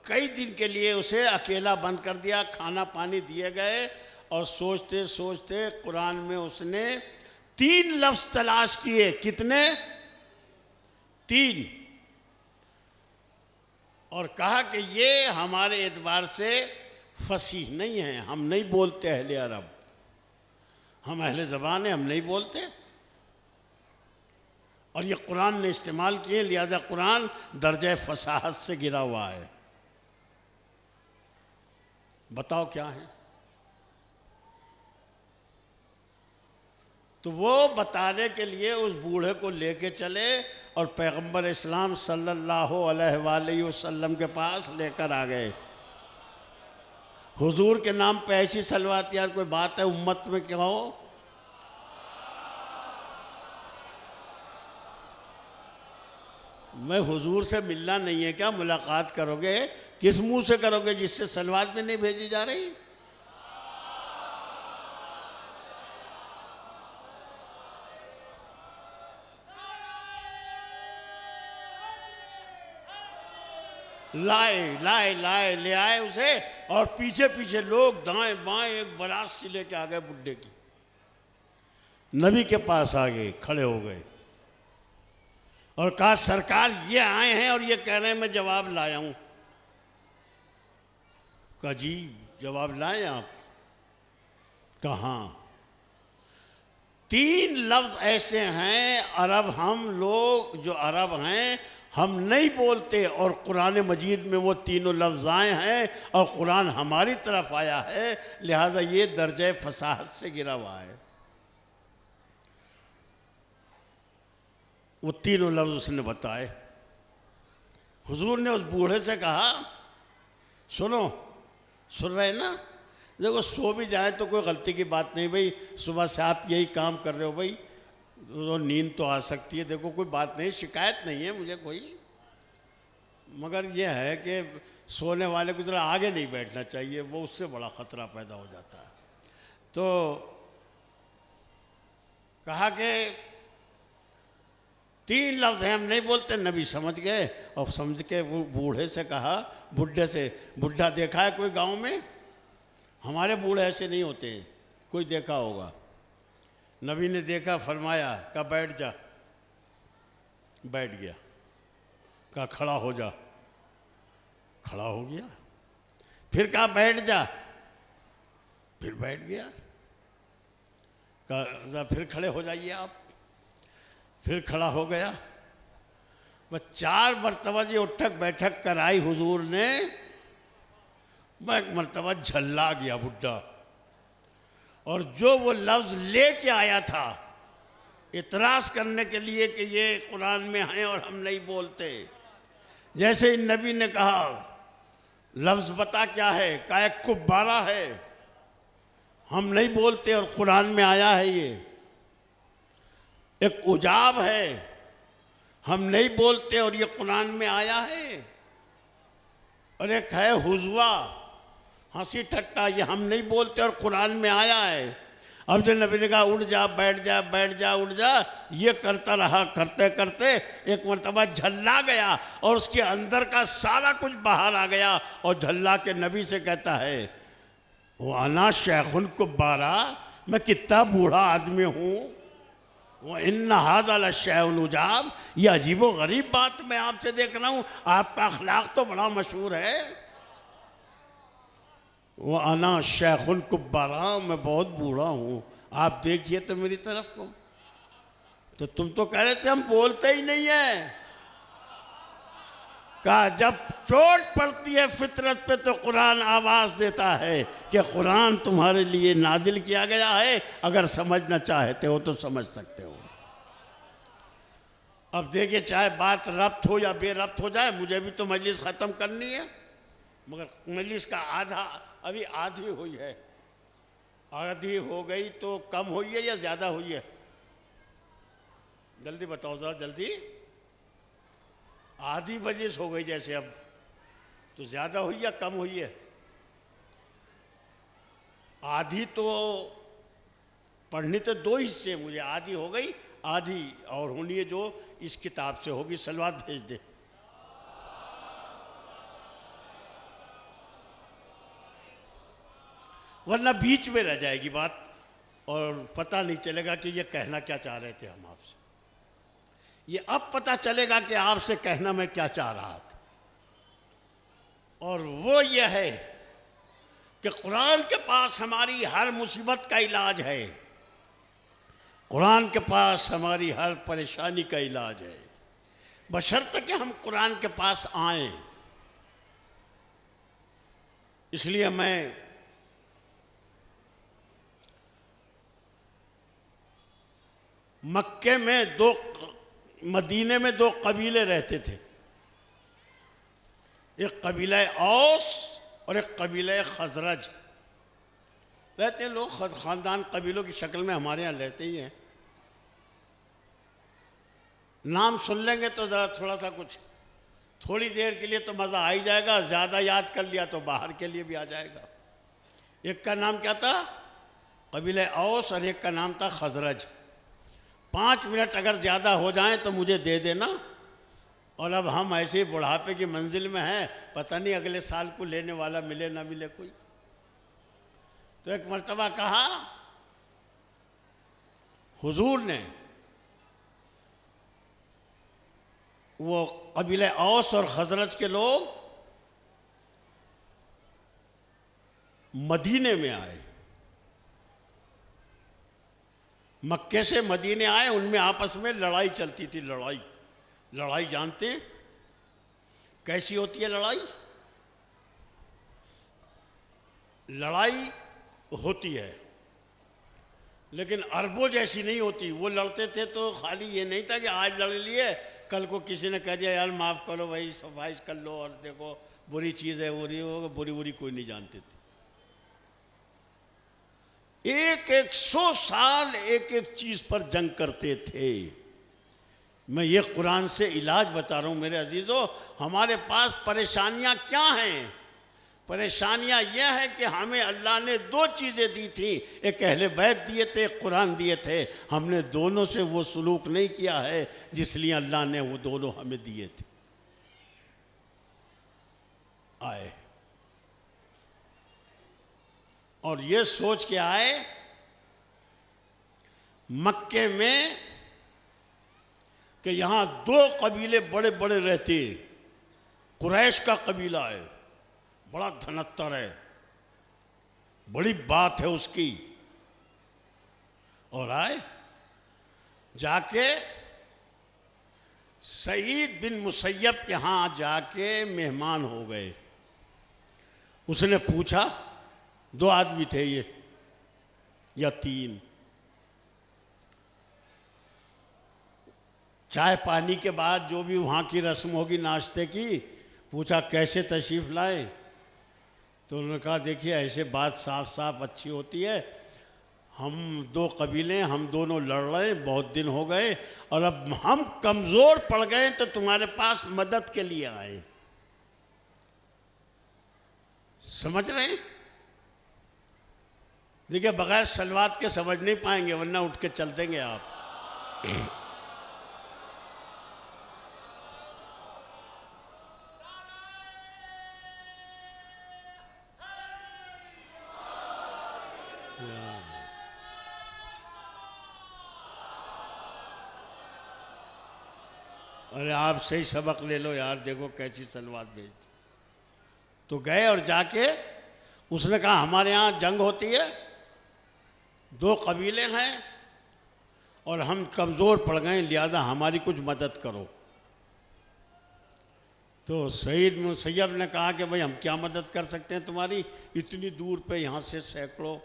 कई दिन के लिए उसे अकेला बंद कर दिया, खाना पानी दिए गए, और सोचते सोचते कुरान में उसने 3 लफ्ज़ तलाश किए। कितने? 3। और कहा कि ये हमारे एतबार से फसीह नहीं है, हम नहीं बोलते अहले अरब, हम अहले ज़बान हैं, हम नहीं बोलते। और ये कुरान ने इस्तेमाल किए, लिहाजा कुरान दर्जे फसाहत से गिरा हुआ है। बताओ क्या है? तो वो बताने के लिए उस बूढ़े को लेके चले और पैगंबर इस्लाम सल्लल्लाहु अलैहि वसल्लम के पास लेकर आ गए। हुजूर के नाम पे ऐसी सलवात, यार कोई बात है उम्मत में क्या हो? मैं हुजूर से मिलना नहीं है क्या? मुलाकात करोगे? किस मुंह से करोगे जिससे सलवात में नहीं भेजी जा रही? लाए लाए लाए ले आए उसे, और पीछे पीछे लोग दाएं बाएं एक बारात सी लेके आ गए बुड्ढे की। नबी के पास आ गए, खड़े हो गए और कहा सरकार ये आए हैं और ये कह रहे हैं मैं जवाब लाया हूं। कहा जी जवाब लाए आप? कहाँ? 3 लफ्ज ऐसे हैं अरब, हम लोग जो अरब हैं हम नहीं बोलते, और कुरान मजीद में वो तीनों लफ्ज आए हैं और कुरान हमारी तरफ आया है, लिहाजा ये दर्जे फसाहत से गिरा हुआ है। वो तीनों लफ्ज उसने बताए। हुजूर ने उस बूढ़े से कहा सुनो, सुन रहे ना? देखो सो भी जाए तो कोई गलती की बात नहीं भाई, सुबह से आप यही काम कर रहे हो भाई, तो नींद तो आ सकती है, देखो कोई बात नहीं, शिकायत नहीं है मुझे कोई, मगर यह है कि सोने वाले को जरा आगे नहीं बैठना चाहिए, वो उससे बड़ा ख़तरा पैदा हो जाता है। तो कहा कि 3 लफ्ज़ हैं हम नहीं बोलते। नबी समझ गए और समझ के वो बूढ़े से कहा, बुढ़े से, बुढ़ा देखा है कोई गांव में? हमारे बूढ़े ऐसे नहीं होते, कोई देखा होगा। नबी ने देखा, फरमाया, कहा बैठ जा, बैठ गया। कहा खड़ा हो जा, खड़ा हो गया। फिर कहा बैठ जा, फिर बैठ गया। कहा फिर खड़े हो जाइए आप, फिर खड़ा हो गया। बस 4 मरतबा ये उठक बैठक कराई हुजूर ने। एक मरतबा झल्ला गया बुड्ढा, और जो वो लफ्ज़ लेके आया था इतराज़ करने के लिए कि ये कुरान में है और हम नहीं बोलते, जैसे ही नबी ने कहा लफ्ज़ बता क्या है, कहा एक कुब्बारा है, हम नहीं बोलते और कुरान में आया है। ये एक उजाब है, हम नहीं बोलते और ये कुरान में आया है। और एक है हुज़वा, हंसी ठट्टा, ये हम नहीं बोलते और कुरान में आया है। अब जो नबी ने कहा उठ जा, बैठ जा, बैठ जा, उठ जा, ये करता रहा, करते करते एक मरतबा झल्ला गया और उसके अंदर का सारा कुछ बाहर आ गया, और झल्ला के नबी से कहता है वो अना शेखुन कुब्बारा, मैं कितना बूढ़ा आदमी हूँ, वो इन हाज़ा शैउन उजाब, ये अजीबो गरीब बात मैं आपसे देख रहा हूँ, आपका अखलाक तो बड़ा मशहूर है। वो अना शेखुल कुब्बारा, मैं बहुत बूढ़ा हूँ, आप देखिए तो मेरी तरफ को। तो तुम तो कह रहे थे हम बोलते ही नहीं है। कहा जब चोट पड़ती है फितरत पे तो कुरान आवाज़ देता है कि कुरान तुम्हारे लिए नाजिल किया गया है, अगर समझना चाहते हो तो समझ सकते हो। अब देखिए चाहे बात रब्त हो या बेरब्त हो जाए, मुझे भी तो मजलिस ख़त्म करनी है, मगर मजलिस का आधा अभी आधी हुई है। आधी हो गई तो कम हुई है या ज़्यादा हुई है? जल्दी बताओ ज़रा, जल्दी। आधी मजलिस हो गई जैसे, अब तो ज़्यादा हुई या कम हुई है? आधी तो पढ़नी तो 2 हिस्से, मुझे आधी हो गई, आधी और होनी है जो इस किताब से होगी। सलवात भेज दे। वरना बीच में रह जाएगी बात और पता नहीं चलेगा कि ये कहना क्या चाह रहे थे हम आपसे। ये अब पता चलेगा कि आपसे कहना मैं क्या चाह रहा था, और वो ये है कि कुरान के पास हमारी हर मुसीबत का इलाज है, कुरान के पास हमारी हर परेशानी का इलाज है, बशर्ते कि हम कुरान के पास आएं। इसलिए मैं मक्के में मदीने में 2 कबीले रहते थे, एक कबीला औस और एक कबीला खजरज। रहते हैं लोग ख़ानदान कबीलों की शक्ल में, हमारे यहाँ रहते ही हैं। नाम सुन लेंगे तो ज़रा थोड़ा सा कुछ, थोड़ी देर के लिए तो मज़ा आ ही जाएगा, ज़्यादा याद कर लिया तो बाहर के लिए भी आ जाएगा। एक का नाम क्या था? कबीले औस, और एक का नाम था खजरज। 5 मिनट अगर ज़्यादा हो जाएं तो मुझे दे देना। और अब हम ऐसे बुढ़ापे की मंजिल में हैं, पता नहीं अगले साल को लेने वाला मिले ना मिले कोई। तो एक मर्तबा कहा हुजूर ने, वो कबीले औस और खजरज के लोग मदीने में आए, मक्के से मदीने आए, उनमें आपस में लड़ाई चलती थी। लड़ाई जानते हैं कैसी होती है लड़ाई? लड़ाई होती है लेकिन अरबों जैसी नहीं होती। वो लड़ते थे तो खाली ये नहीं था कि आज लड़ लिए, कल को किसी ने कह दिया यार माफ़ करो भाई, सफाई कर लो, और देखो बुरी चीज़ है, बुरी कोई नहीं जानते थे। 100 साल एक चीज़ पर जंग करते थे। मैं ये कुरान से इलाज बता रहा हूँ मेरे अजीज़ों। हमारे पास परेशानियाँ क्या हैं? परेशानियाँ यह है कि हमें अल्लाह ने 2 चीज़ें दी थी, एक अहले बैत दिए थे, एक कुरान दिए थे। हमने दोनों से वो सलूक नहीं किया है जिसलिए अल्लाह ने वो दोनों हमें दिए थे। आए और ये सोच के आए मक्के में कि यहाँ 2 कबीले बड़े बड़े रहते। कुरैश का कबीला है, बड़ा धनत्तर है, बड़ी बात है उसकी। और आए जाके सईद बिन मुसैयब के यहाँ जाके मेहमान हो गए। उसने पूछा, 2 आदमी थे ये या 3। चाय पानी के बाद जो भी वहाँ की रस्म होगी नाश्ते की, पूछा कैसे तशरीफ़ लाए? तो उन्होंने कहा देखिए ऐसे बात साफ साफ अच्छी होती है, हम 2 कबीले, हम दोनों लड़ रहे हैं, बहुत दिन हो गए और अब हम कमज़ोर पड़ गए तो तुम्हारे पास मदद के लिए आए। समझ रहे हैं? देखिए बगैर सलवात के समझ नहीं पाएंगे, वरना उठ के चल देंगे आप। अरे आप सही सबक ले लो यार, देखो कैसी सलवात भेज। तो गए और जाके उसने कहा हमारे यहाँ जंग होती है, 2 कबीले हैं और हम कमज़ोर पड़ गए, लिहाजा हमारी कुछ मदद करो। तो सईद मुसैयब ने कहा कि भाई हम क्या मदद कर सकते हैं तुम्हारी, इतनी दूर पे, यहाँ से सैकड़ों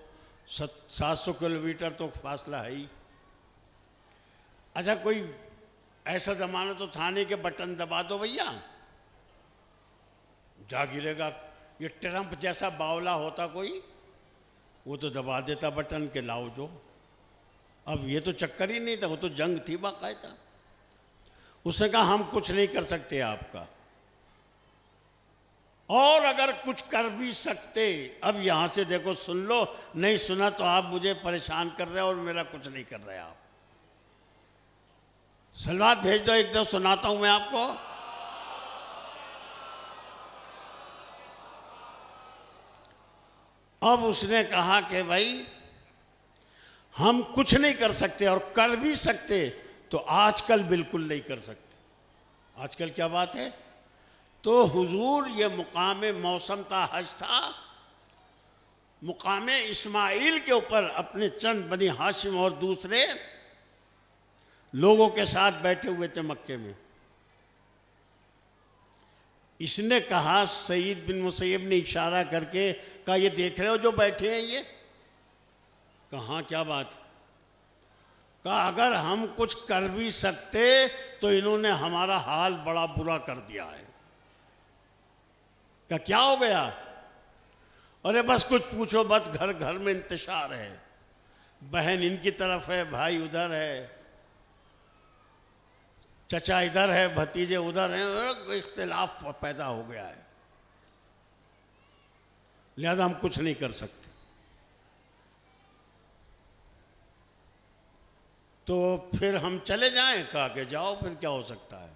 700 किलोमीटर तो फासला है ही। अच्छा कोई ऐसा ज़माना तो था नहीं कि बटन दबा दो भैया जा गिरेगा। ये ट्रंप जैसा बावला होता कोई, वो तो दबा देता बटन के लाओ जो। अब ये तो चक्कर ही नहीं था, वो तो जंग थी बाकायदा। उसने कहा हम कुछ नहीं कर सकते आपका, और अगर कुछ कर भी सकते, अब यहाँ से देखो सुन लो, नहीं सुना तो आप मुझे परेशान कर रहे हो और मेरा कुछ नहीं कर रहे आप। सलवात भेज दो, एक दो सुनाता हूं मैं आपको। अब उसने कहा कि भाई हम कुछ नहीं कर सकते और कर भी सकते तो आजकल बिल्कुल नहीं कर सकते। आजकल क्या बात है? तो हुजूर ये मुकाम मौसम था, हज था, मुकाम इस्माइल के ऊपर अपने चंद बनी हाशिम और दूसरे लोगों के साथ बैठे हुए थे मक्के में। इसने कहा, सईद बिन मुसैयब ने इशारा करके कहा ये देख रहे हो जो बैठे हैं ये? कहा क्या बात? कहा अगर हम कुछ कर भी सकते तो इन्होंने हमारा हाल बड़ा बुरा कर दिया है। कहा क्या हो गया? अरे बस कुछ पूछो मत, घर घर में इंतशार है, बहन इनकी तरफ है, भाई उधर है, चचा इधर है, भतीजे उधर हैं, इख्तिलाफ पैदा हो गया है, लिहाजा हम कुछ नहीं कर सकते। तो फिर हम चले जाएं? कहा कि जाओ, फिर क्या हो सकता है।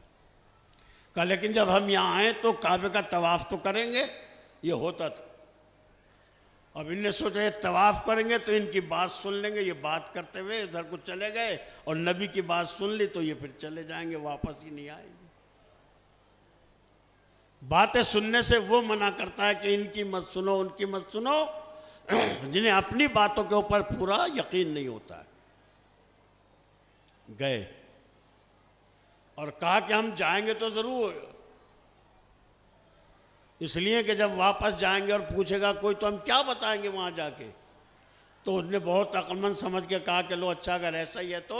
कहा लेकिन जब हम यहाँ आए तो काबे का तवाफ तो करेंगे। ये होता था। अब इनने सोचा ये तवाफ करेंगे तो इनकी बात सुन लेंगे, ये बात करते हुए इधर को चले गए और नबी की बात सुन ली तो ये फिर चले जाएंगे, वापस ही नहीं आएंगे। बातें सुनने से वो मना करता है कि इनकी मत सुनो, उनकी मत सुनो, जिन्हें अपनी बातों के ऊपर पूरा यकीन नहीं होता है। गए और कहा कि हम जाएंगे तो जरूर, इसलिए कि जब वापस जाएंगे और पूछेगा कोई तो हम क्या बताएंगे वहां जाके। तो उसने बहुत अक्लमंद समझ के कहा कि लो अच्छा, अगर ऐसा ही है तो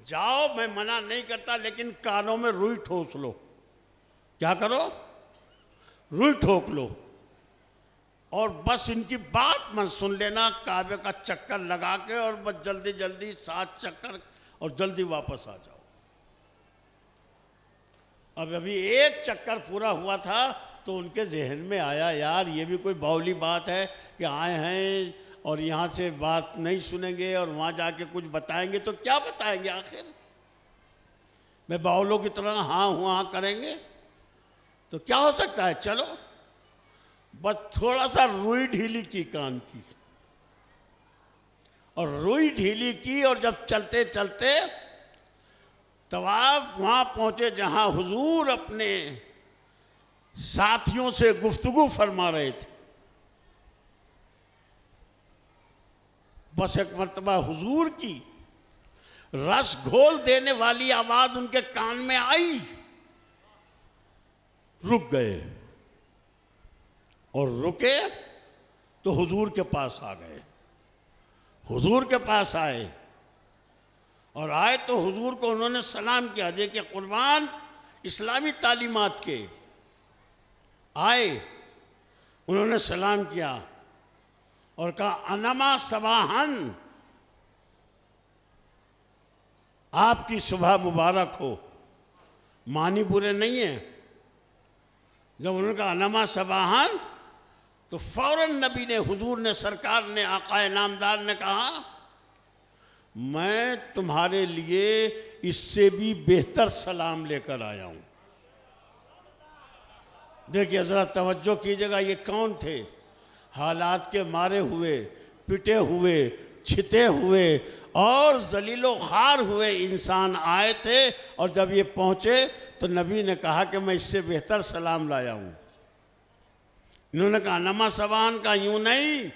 जाओ, मैं मना नहीं करता, लेकिन कानों में रुई ठोस लो। क्या करो? रुई ठोक लो और बस इनकी बात मत सुन लेना, काबे का चक्कर लगा के और बस जल्दी जल्दी 7 चक्कर और जल्दी वापस आ जाओ। अब अभी एक चक्कर पूरा हुआ था तो उनके जहन में आया, यार ये भी कोई बावली बात है कि आए हैं और यहाँ से बात नहीं सुनेंगे और वहाँ जाके कुछ बताएंगे तो क्या बताएंगे आखिर? मैं बावलों की तरह हाँ हुआ करेंगे तो क्या हो सकता है। चलो बस थोड़ा सा रुई ढीली की कान की, और रुई ढीली की, और जब चलते चलते तवाफ वहां पहुंचे जहां हुजूर अपने साथियों से गुफ्तगू फरमा रहे थे। बस एक मर्तबा हुजूर की रस घोल देने वाली आवाज उनके कान में आई, रुक गए और रुके तो हुजूर के पास आ गए। हुजूर के पास आए और आए तो हुजूर को उन्होंने सलाम किया। देखिए कुर्बान इस्लामी तालीमात के आए, उन्होंने सलाम किया और कहा अनमा सबाहन, आपकी सुबह मुबारक हो। मानी बुरे नहीं है। जब उन्होंने कहा अनमा सबाहन तो फौरन नबी ने, हुजूर ने, सरकार ने, आकाए नामदार ने कहा मैं तुम्हारे लिए इससे भी बेहतर सलाम लेकर आया हूं। देखिए जरा तवज्जो कीजिएगा, ये कौन थे? हालात के मारे हुए, पिटे हुए, छिते हुए और जलीलो खार हुए इंसान आए थे, और जब ये पहुंचे तो नबी ने कहा कि मैं इससे बेहतर सलाम लाया हूं। इन्होंने कहा नमा सबान का यूं नहीं,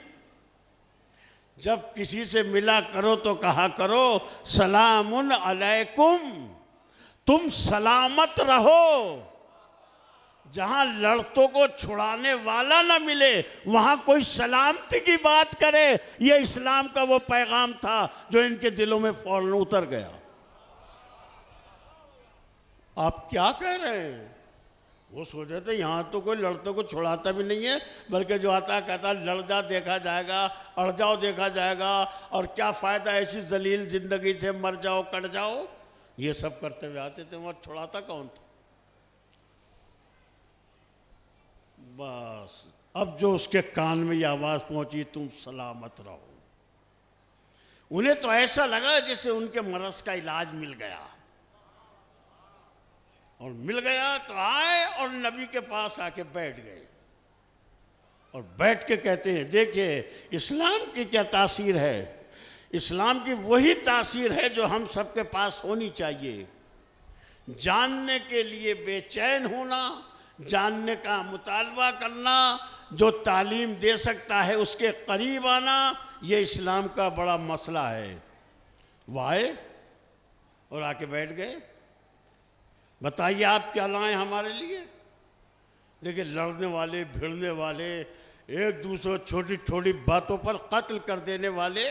जब किसी से मिला करो तो कहा करो सलामुन अलैकुम, तुम सलामत रहो। जहां लड़तों को छुड़ाने वाला ना मिले वहां कोई सलामती की बात करे, यह इस्लाम का वो पैगाम था जो इनके दिलों में फौरन उतर गया। आप क्या कह रहे हैं? वो सोच रहे थे यहाँ तो कोई लड़तों को छुड़ाता भी नहीं है, बल्कि जो आता है कहता लड़ जा देखा जाएगा, अड़ जाओ देखा जाएगा, और क्या फ़ायदा ऐसी जलील ज़िंदगी से, मर जाओ कट जाओ, ये सब करते हुए आते थे। वहाँ छुड़ाता कौन था? बस अब जो उसके कान में ये आवाज़ पहुँची तुम सलामत रहो, उन्हें तो ऐसा लगा जैसे उनके मरज का इलाज मिल गया। और मिल गया तो आए और नबी के पास आके बैठ गए, और बैठ के कहते हैं देखिए इस्लाम की क्या तासीर है। इस्लाम की वही तासीर है जो हम सबके पास होनी चाहिए। जानने के लिए बेचैन होना, जानने का मुतालबा करना, जो तालीम दे सकता है उसके करीब आना, ये इस्लाम का बड़ा मसला है। वो आए और आके बैठ गए। बताइए आप क्या लाएं हमारे लिए? देखिए लड़ने वाले, भिड़ने वाले, एक दूसरे छोटी छोटी बातों पर कत्ल कर देने वाले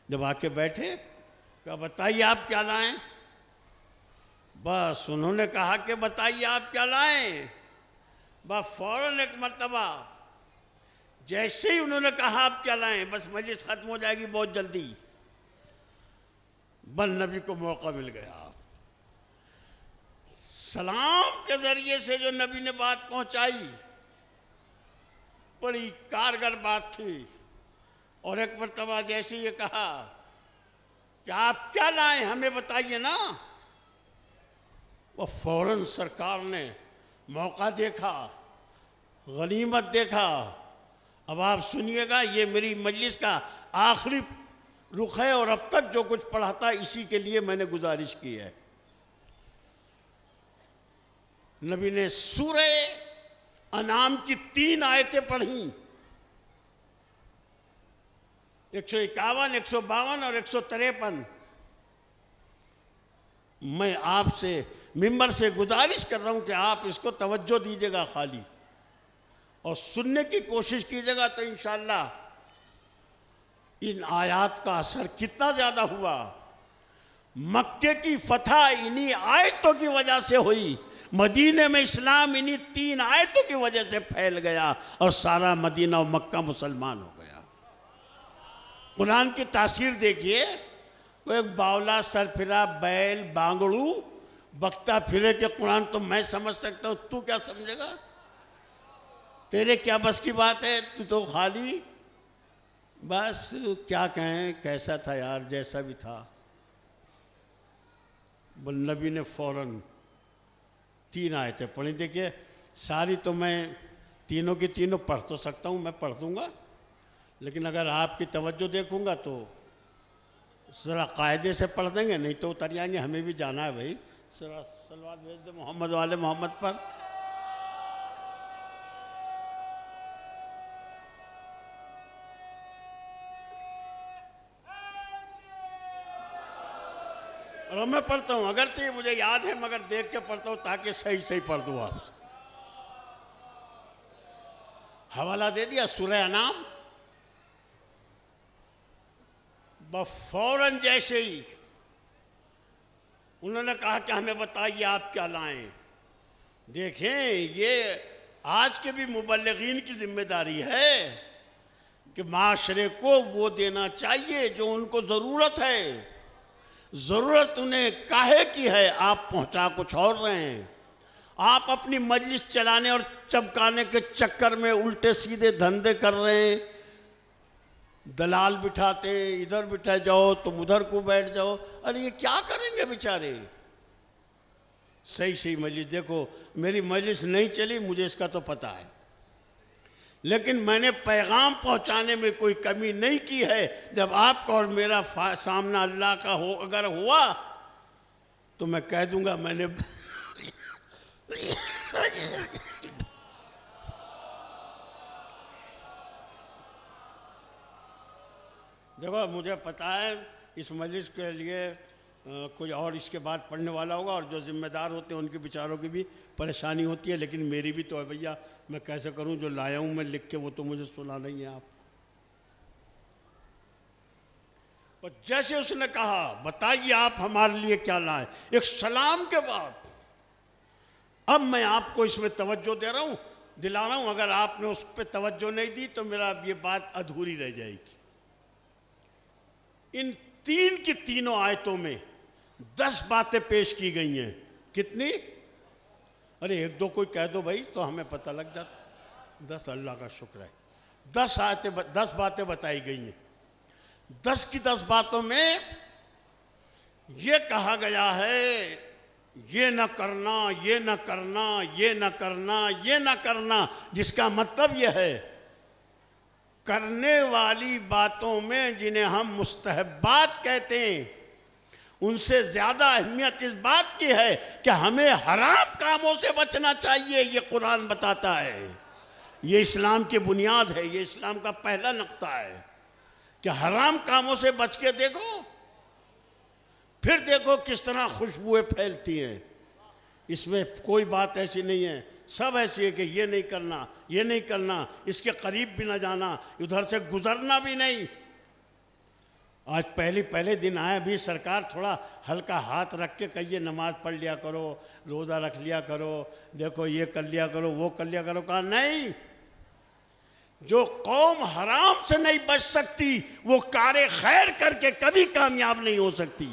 जब आके बैठे, क्या बताइए आप क्या लाएं? बस उन्होंने कहा कि बताइए आप क्या लाएं। बस फौरन एक मर्तबा जैसे ही उन्होंने कहा आप क्या लाएं, बस मजलिस खत्म हो जाएगी बहुत जल्दी। बल नबी को मौका मिल गया। सलाम के जरिए से जो नबी ने बात पहुंचाई, बड़ी कारगर बात थी। और एक मरतबा जैसे ये कहा कि आप क्या लाए हमें बताइए ना, वो फौरन सरकार ने मौका देखा, गनीमत देखा। अब आप सुनिएगा, ये मेरी मजलिस का आखिरी रुख है और अब तक जो कुछ पढ़ा था इसी के लिए मैंने गुजारिश की है। नबी ने सूरे अनाम की 3 आयतें पढ़ी, 151, 152 और 153। मैं आपसे मिंबर से गुजारिश कर रहा हूं कि आप इसको तवज्जो दीजिएगा खाली, और सुनने की कोशिश कीजिएगा, तो इंशाअल्लाह इन आयात का असर कितना ज़्यादा हुआ। मक्के की फतह इन्हीं आयतों की वजह से हुई, मदीने में इस्लाम इन्हीं 3 आयतों की वजह से फैल गया और सारा मदीना और मक्का मुसलमान हो गया। कुरान की तासीर देखिए, कोई एक बावला सरफिरा बैल बांगड़ू बकता फिरे के कुरान तो मैं समझ सकता हूँ, तू क्या समझेगा? तेरे क्या बस की बात है? तू तो खाली बस क्या कहें, कैसा था यार, जैसा भी था। नबी ने फौरन 3 आयतें पढ़ी। देखिए सारी तो मैं तीनों की तीनों पढ़ तो सकता हूँ, मैं पढ़ दूँगा, लेकिन अगर आपकी तवज्जो देखूँगा तो ज़रा कायदे से पढ़ देंगे, नहीं तो उतर जाएंगे। हमें भी जाना है भाई। ज़रा सलवात भेज दे मोहम्मद वाले मोहम्मद पर। और मैं पढ़ता हूँ, अगर चाहिए मुझे याद है, मगर देख के पढ़ता हूँ ताकि सही सही पढ़ दूँ। आप हवाला दे दिया सूरह अनाम। फौरन जैसे ही उन्होंने कहा कि हमें बताइए आप क्या लाएं। देखें, ये आज के भी मुबल्लिगीन की जिम्मेदारी है कि माशरे को वो देना चाहिए जो उनको ज़रूरत है। ज़रूरत उन्हें काहे की है, आप पहुंचा कुछ और रहे हैं। आप अपनी मजलिस चलाने और चमकाने के चक्कर में उल्टे सीधे धंधे कर रहे हैं। दलाल बिठाते, इधर बिठा जाओ तुम उधर को बैठ जाओ। अरे ये क्या करेंगे बेचारे? सही सही मजलिस देखो, मेरी मजलिस नहीं चली मुझे इसका तो पता है, लेकिन मैंने पैगाम पहुंचाने में कोई कमी नहीं की है। जब आपका और मेरा सामना अल्लाह का हो अगर हुआ तो मैं कह दूंगा मैंने देखो मुझे पता है इस मजलिस के लिए कोई और इसके बाद पढ़ने वाला होगा, और जो जिम्मेदार होते हैं उनके बेचारों की भी परेशानी होती है, लेकिन मेरी भी तो है भैया। मैं कैसे करूं, जो लाया हूं मैं लिख के वो तो मुझे सुना नहीं है आप। और जैसे उसने कहा बताइए आप हमारे लिए क्या लाए, एक सलाम के बाद, अब मैं आपको इसमें तवज्जो दे रहा हूं, दिला रहा हूं। अगर आपने उस पर तवज्जो नहीं दी तो मेरा अब ये बात अधूरी रह जाएगी। इन 3 की तीनों आयतों में 10 बातें पेश की गई हैं। कितनी? अरे 1-2 कोई कह दो भाई तो हमें पता लग जाता। 10, अल्लाह का शुक्र है। 10 आयतें 10 बातें बताई गई हैं। 10 की 10 बातों में ये कहा गया है ये न करना, ये न करना, ये न करना, ये न करना, जिसका मतलब यह है करने वाली बातों में जिन्हें हम मुस्तहब्बात कहते हैं उनसे ज़्यादा अहमियत इस बात की है कि हमें हराम कामों से बचना चाहिए। ये कुरान बताता है, ये इस्लाम की बुनियाद है, ये इस्लाम का पहला नुक्ता है कि हराम कामों से बच के देखो, फिर देखो किस तरह खुशबुएं फैलती हैं। इसमें कोई बात ऐसी नहीं है, सब ऐसी है कि ये नहीं करना, ये नहीं करना, इसके करीब भी ना जाना, उधर से गुजरना भी नहीं। आज पहले दिन आए, अभी सरकार थोड़ा हल्का हाथ रख के कहिए नमाज पढ़ लिया करो, रोज़ा रख लिया करो, देखो ये कर लिया करो, वो कर लिया करो। कहा नहीं, जो कौम हराम से नहीं बच सकती वो कारे खैर करके कभी कामयाब नहीं हो सकती।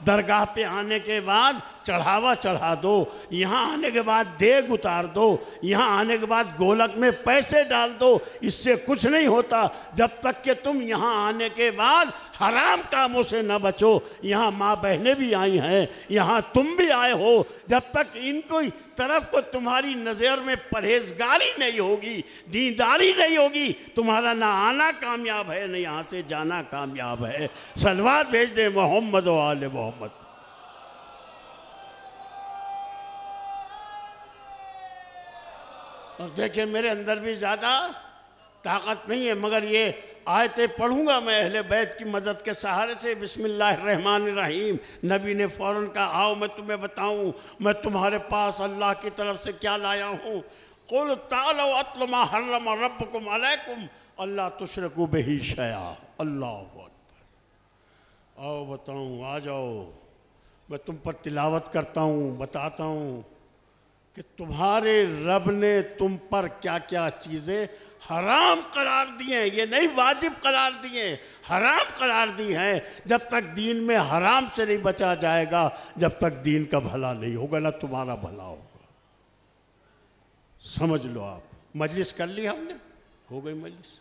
दरगाह पे आने के बाद चढ़ावा चढ़ा दो, यहाँ आने के बाद देग उतार दो, यहाँ आने के बाद गोलक में पैसे डाल दो, इससे कुछ नहीं होता जब तक कि तुम यहाँ आने के बाद हराम कामों से न बचो। यहाँ माँ बहनें भी आई हैं, यहाँ तुम भी आए हो, जब तक इनको तरफ को तुम्हारी नज़र में परहेजगारी नहीं होगी, दीनदारी नहीं होगी, तुम्हारा ना आना कामयाब है, न यहाँ से जाना कामयाब है। सलवात भेज दे मोहम्मद व आले मोहम्मद। और देखिए मेरे अंदर भी ज़्यादा ताकत नहीं है, मगर ये आयतें पढ़ूंगा मैं अहले बैत की मदद के सहारे से। बिस्मिल्लाहिर्रहमानिर्रहीम। नबी ने फ़ौरन कहा, आओ मैं तुम्हें बताऊं मैं तुम्हारे पास अल्लाह की तरफ से क्या लाया हूँ। कुल तालो अत्लु मा हर्रम रब्बुकुम अलैकुम अल्ला तुशरिकू बिही शैआ। अल्लाहु अकबर। आओ बताऊं, आ जाओ, मैं तुम पर तिलावत करता हूँ, बताता हूँ कि तुम्हारे रब ने तुम पर क्या क्या चीज़ें हराम करार दिए हैं। ये नहीं वाजिब करार दिए, हराम करार दी हैं। जब तक दीन में हराम से नहीं बचा जाएगा, जब तक दीन का भला नहीं होगा, ना तुम्हारा भला होगा। समझ लो आप। मजलिस कर ली हमने, हो गई मजलिस।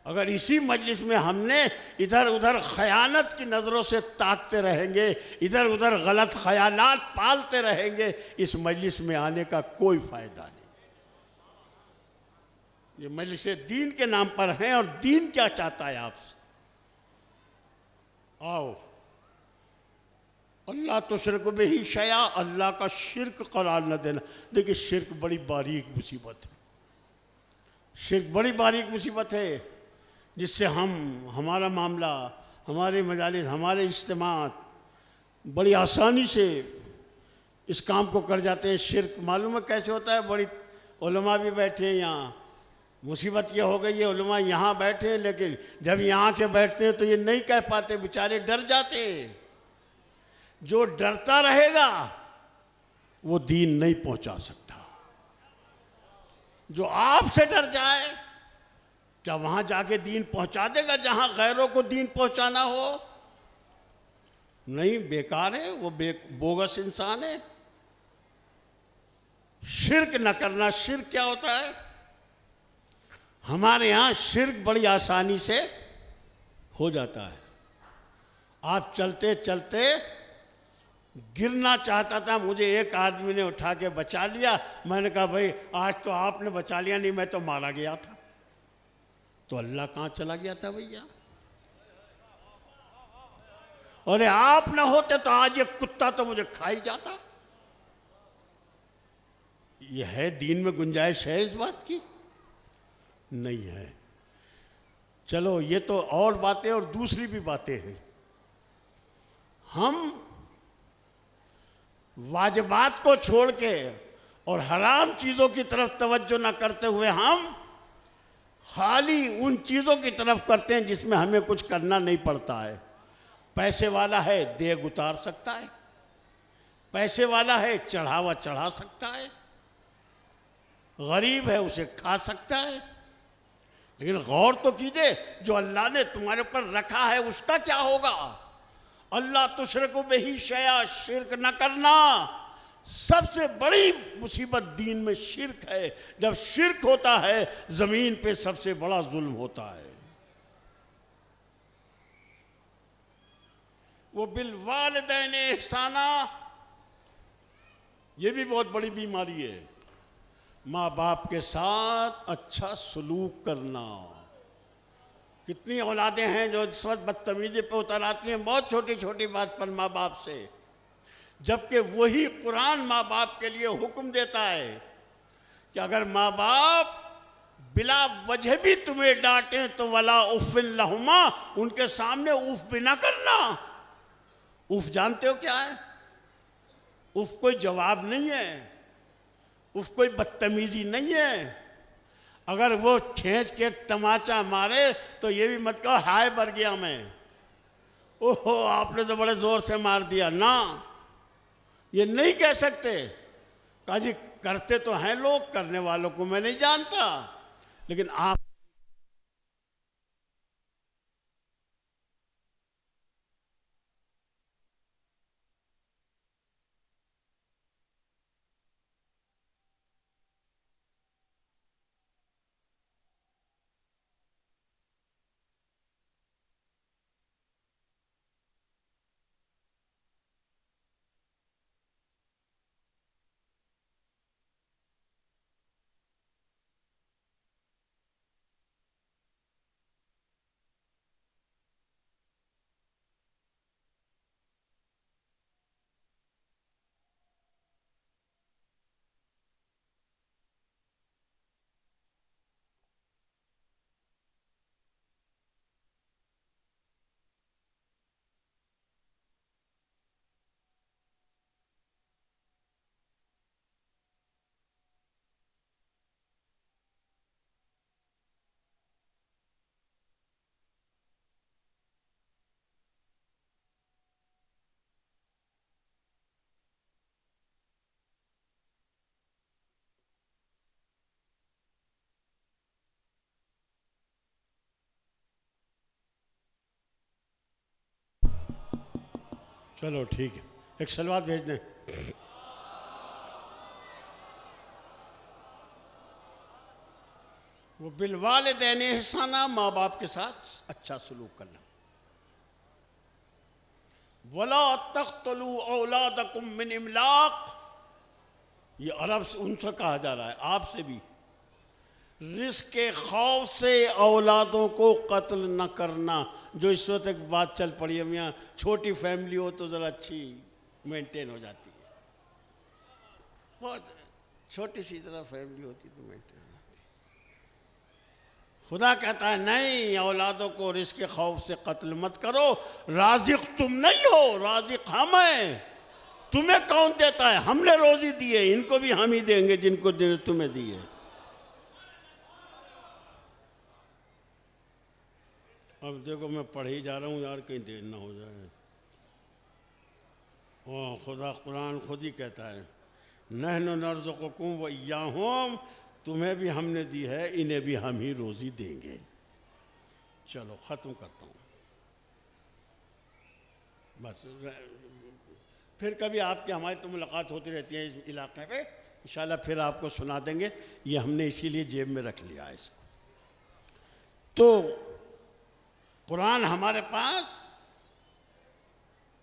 अगर इसी मजलिस में हमने इधर उधर खयानत की नज़रों से ताकते रहेंगे, इधर उधर गलत ख्यालात पालते रहेंगे, इस मजलिस में आने का कोई फ़ायदा नहीं। ये मजलिस दीन के नाम पर हैं, और दीन क्या चाहता है आपसे। आओ, अल्लाह तुशरिकू बिही शैआ, अल्लाह का शिर्क करार न देना। देखिए शिर्क बड़ी बारीक मुसीबत है, शिर्क बड़ी बारीक मुसीबत है, जिससे हमारा मामला, हमारे मजालिस, हमारे इज्तिमात बड़ी आसानी से इस काम को कर जाते हैं। शिर्क मालूम है कैसे होता है। बड़ी उलमा भी बैठे हैं यहाँ। मुसीबत ये हो गई है, उलमा यहाँ बैठे हैं, लेकिन जब यहाँ के बैठते हैं तो ये नहीं कह पाते, बेचारे डर जाते हैं। जो डरता रहेगा वो दीन नहीं पहुँचा सकता। जो आपसे डर जाए, क्या वहाँ जाके दीन पहुँचा देगा जहाँ गैरों को दीन पहुँचाना हो? नहीं, बेकार है वो, बोगस इंसान है। शिर्क न करना। शिर्क क्या होता है? हमारे यहाँ शिर्क बड़ी आसानी से हो जाता है। आप चलते चलते गिरना चाहता था, मुझे एक आदमी ने उठा के बचा लिया। मैंने कहा भाई आज तो आपने बचा लिया, नहीं मैं तो मारा गया था। तो अल्लाह कहाँ चला गया था भैया? अरे आप ना होते तो आज ये कुत्ता तो मुझे खा ही जाता। ये है दीन में गुंजाइश है इस बात की? नहीं है। चलो ये तो और बातें, और दूसरी भी बातें हैं। हम वाजिबात को छोड़ के और हराम चीज़ों की तरफ तवज्जो न करते हुए हम खाली उन चीज़ों की तरफ करते हैं जिसमें हमें कुछ करना नहीं पड़ता है। पैसे वाला है देग उतार सकता है, पैसे वाला है चढ़ावा चढ़ा सकता है, गरीब है उसे खा सकता है। लेकिन गौर तो कीजिए, जो अल्लाह ने तुम्हारे ऊपर रखा है उसका क्या होगा? अल्लाह तुशरिकू बिही शैआ, शिर्क न करना। सबसे बड़ी मुसीबत दीन में शिर्क है। जब शिर्क होता है जमीन पे सबसे बड़ा जुल्म होता है। वो बिल वालिदैन इहसाना, ये भी बहुत बड़ी बीमारी है। माँ बाप के साथ अच्छा सलूक करना। कितनी औलादें हैं जो इस वक्त बदतमीजी पे उतर आती हैं बहुत छोटी छोटी बात पर माँ बाप से, जबकि वही कुरान माँ बाप के लिए हुक्म देता है कि अगर माँ बाप बिला वजह भी तुम्हें डांटें तो वला उफ़िन लहुमा, उनके सामने उफ भी ना करना। उफ जानते हो क्या है? उफ कोई जवाब नहीं है, उफ कोई बदतमीजी नहीं है। अगर वो खींच के तमाचा मारे तो ये भी मत कहो हाय बर गया मैं, ओहो आपने तो बड़े जोर से मार दिया ना, ये नहीं कह सकते। कहा जी करते तो हैं लोग, करने वालों को मैं नहीं जानता, लेकिन आप चलो ठीक है, एक सलवात भेज दें। वो बिलवालिदैन इहसाना, माँ बाप के साथ अच्छा सलूक करना। वला तख्तलू औलादकुम मिन इमलाक, ये अरब से उनसे कहा जा रहा है, आपसे भी। रिस्क के खौफ से औलादों को कत्ल न करना। जो इस वक्त एक बात चल पड़ी है, यहाँ छोटी फैमिली हो तो ज़रा अच्छी मेंटेन हो जाती है, बहुत छोटी सी तरह फैमिली होती तो मेंटेन हो जाती है। खुदा कहता है नहीं, औलादों को रिस्क के खौफ से कत्ल मत करो। राजिक तुम नहीं हो, राजिक हम हैं। तुम्हें कौन देता है? हमने रोजी दी है, इनको भी हम ही देंगे जिनको तुम्हें दी है। अब देखो मैं पढ़ ही जा रहा हूँ यार, कहीं देर ना हो जाए। ओ खुदा कुरान खुद ही कहता है, नहनु नर्ज़ुकुकुम व इय्याहुम, तुम्हें भी हमने दी है, इन्हें भी हम ही रोज़ी देंगे। चलो ख़त्म करता हूँ बस। फिर कभी आपके हमारी तो मुलाकात होती रहती है इस इलाके पे, इंशाल्लाह फिर आपको सुना देंगे। ये हमने इसीलिए जेब में रख लिया है इसको। तो कुरान हमारे पास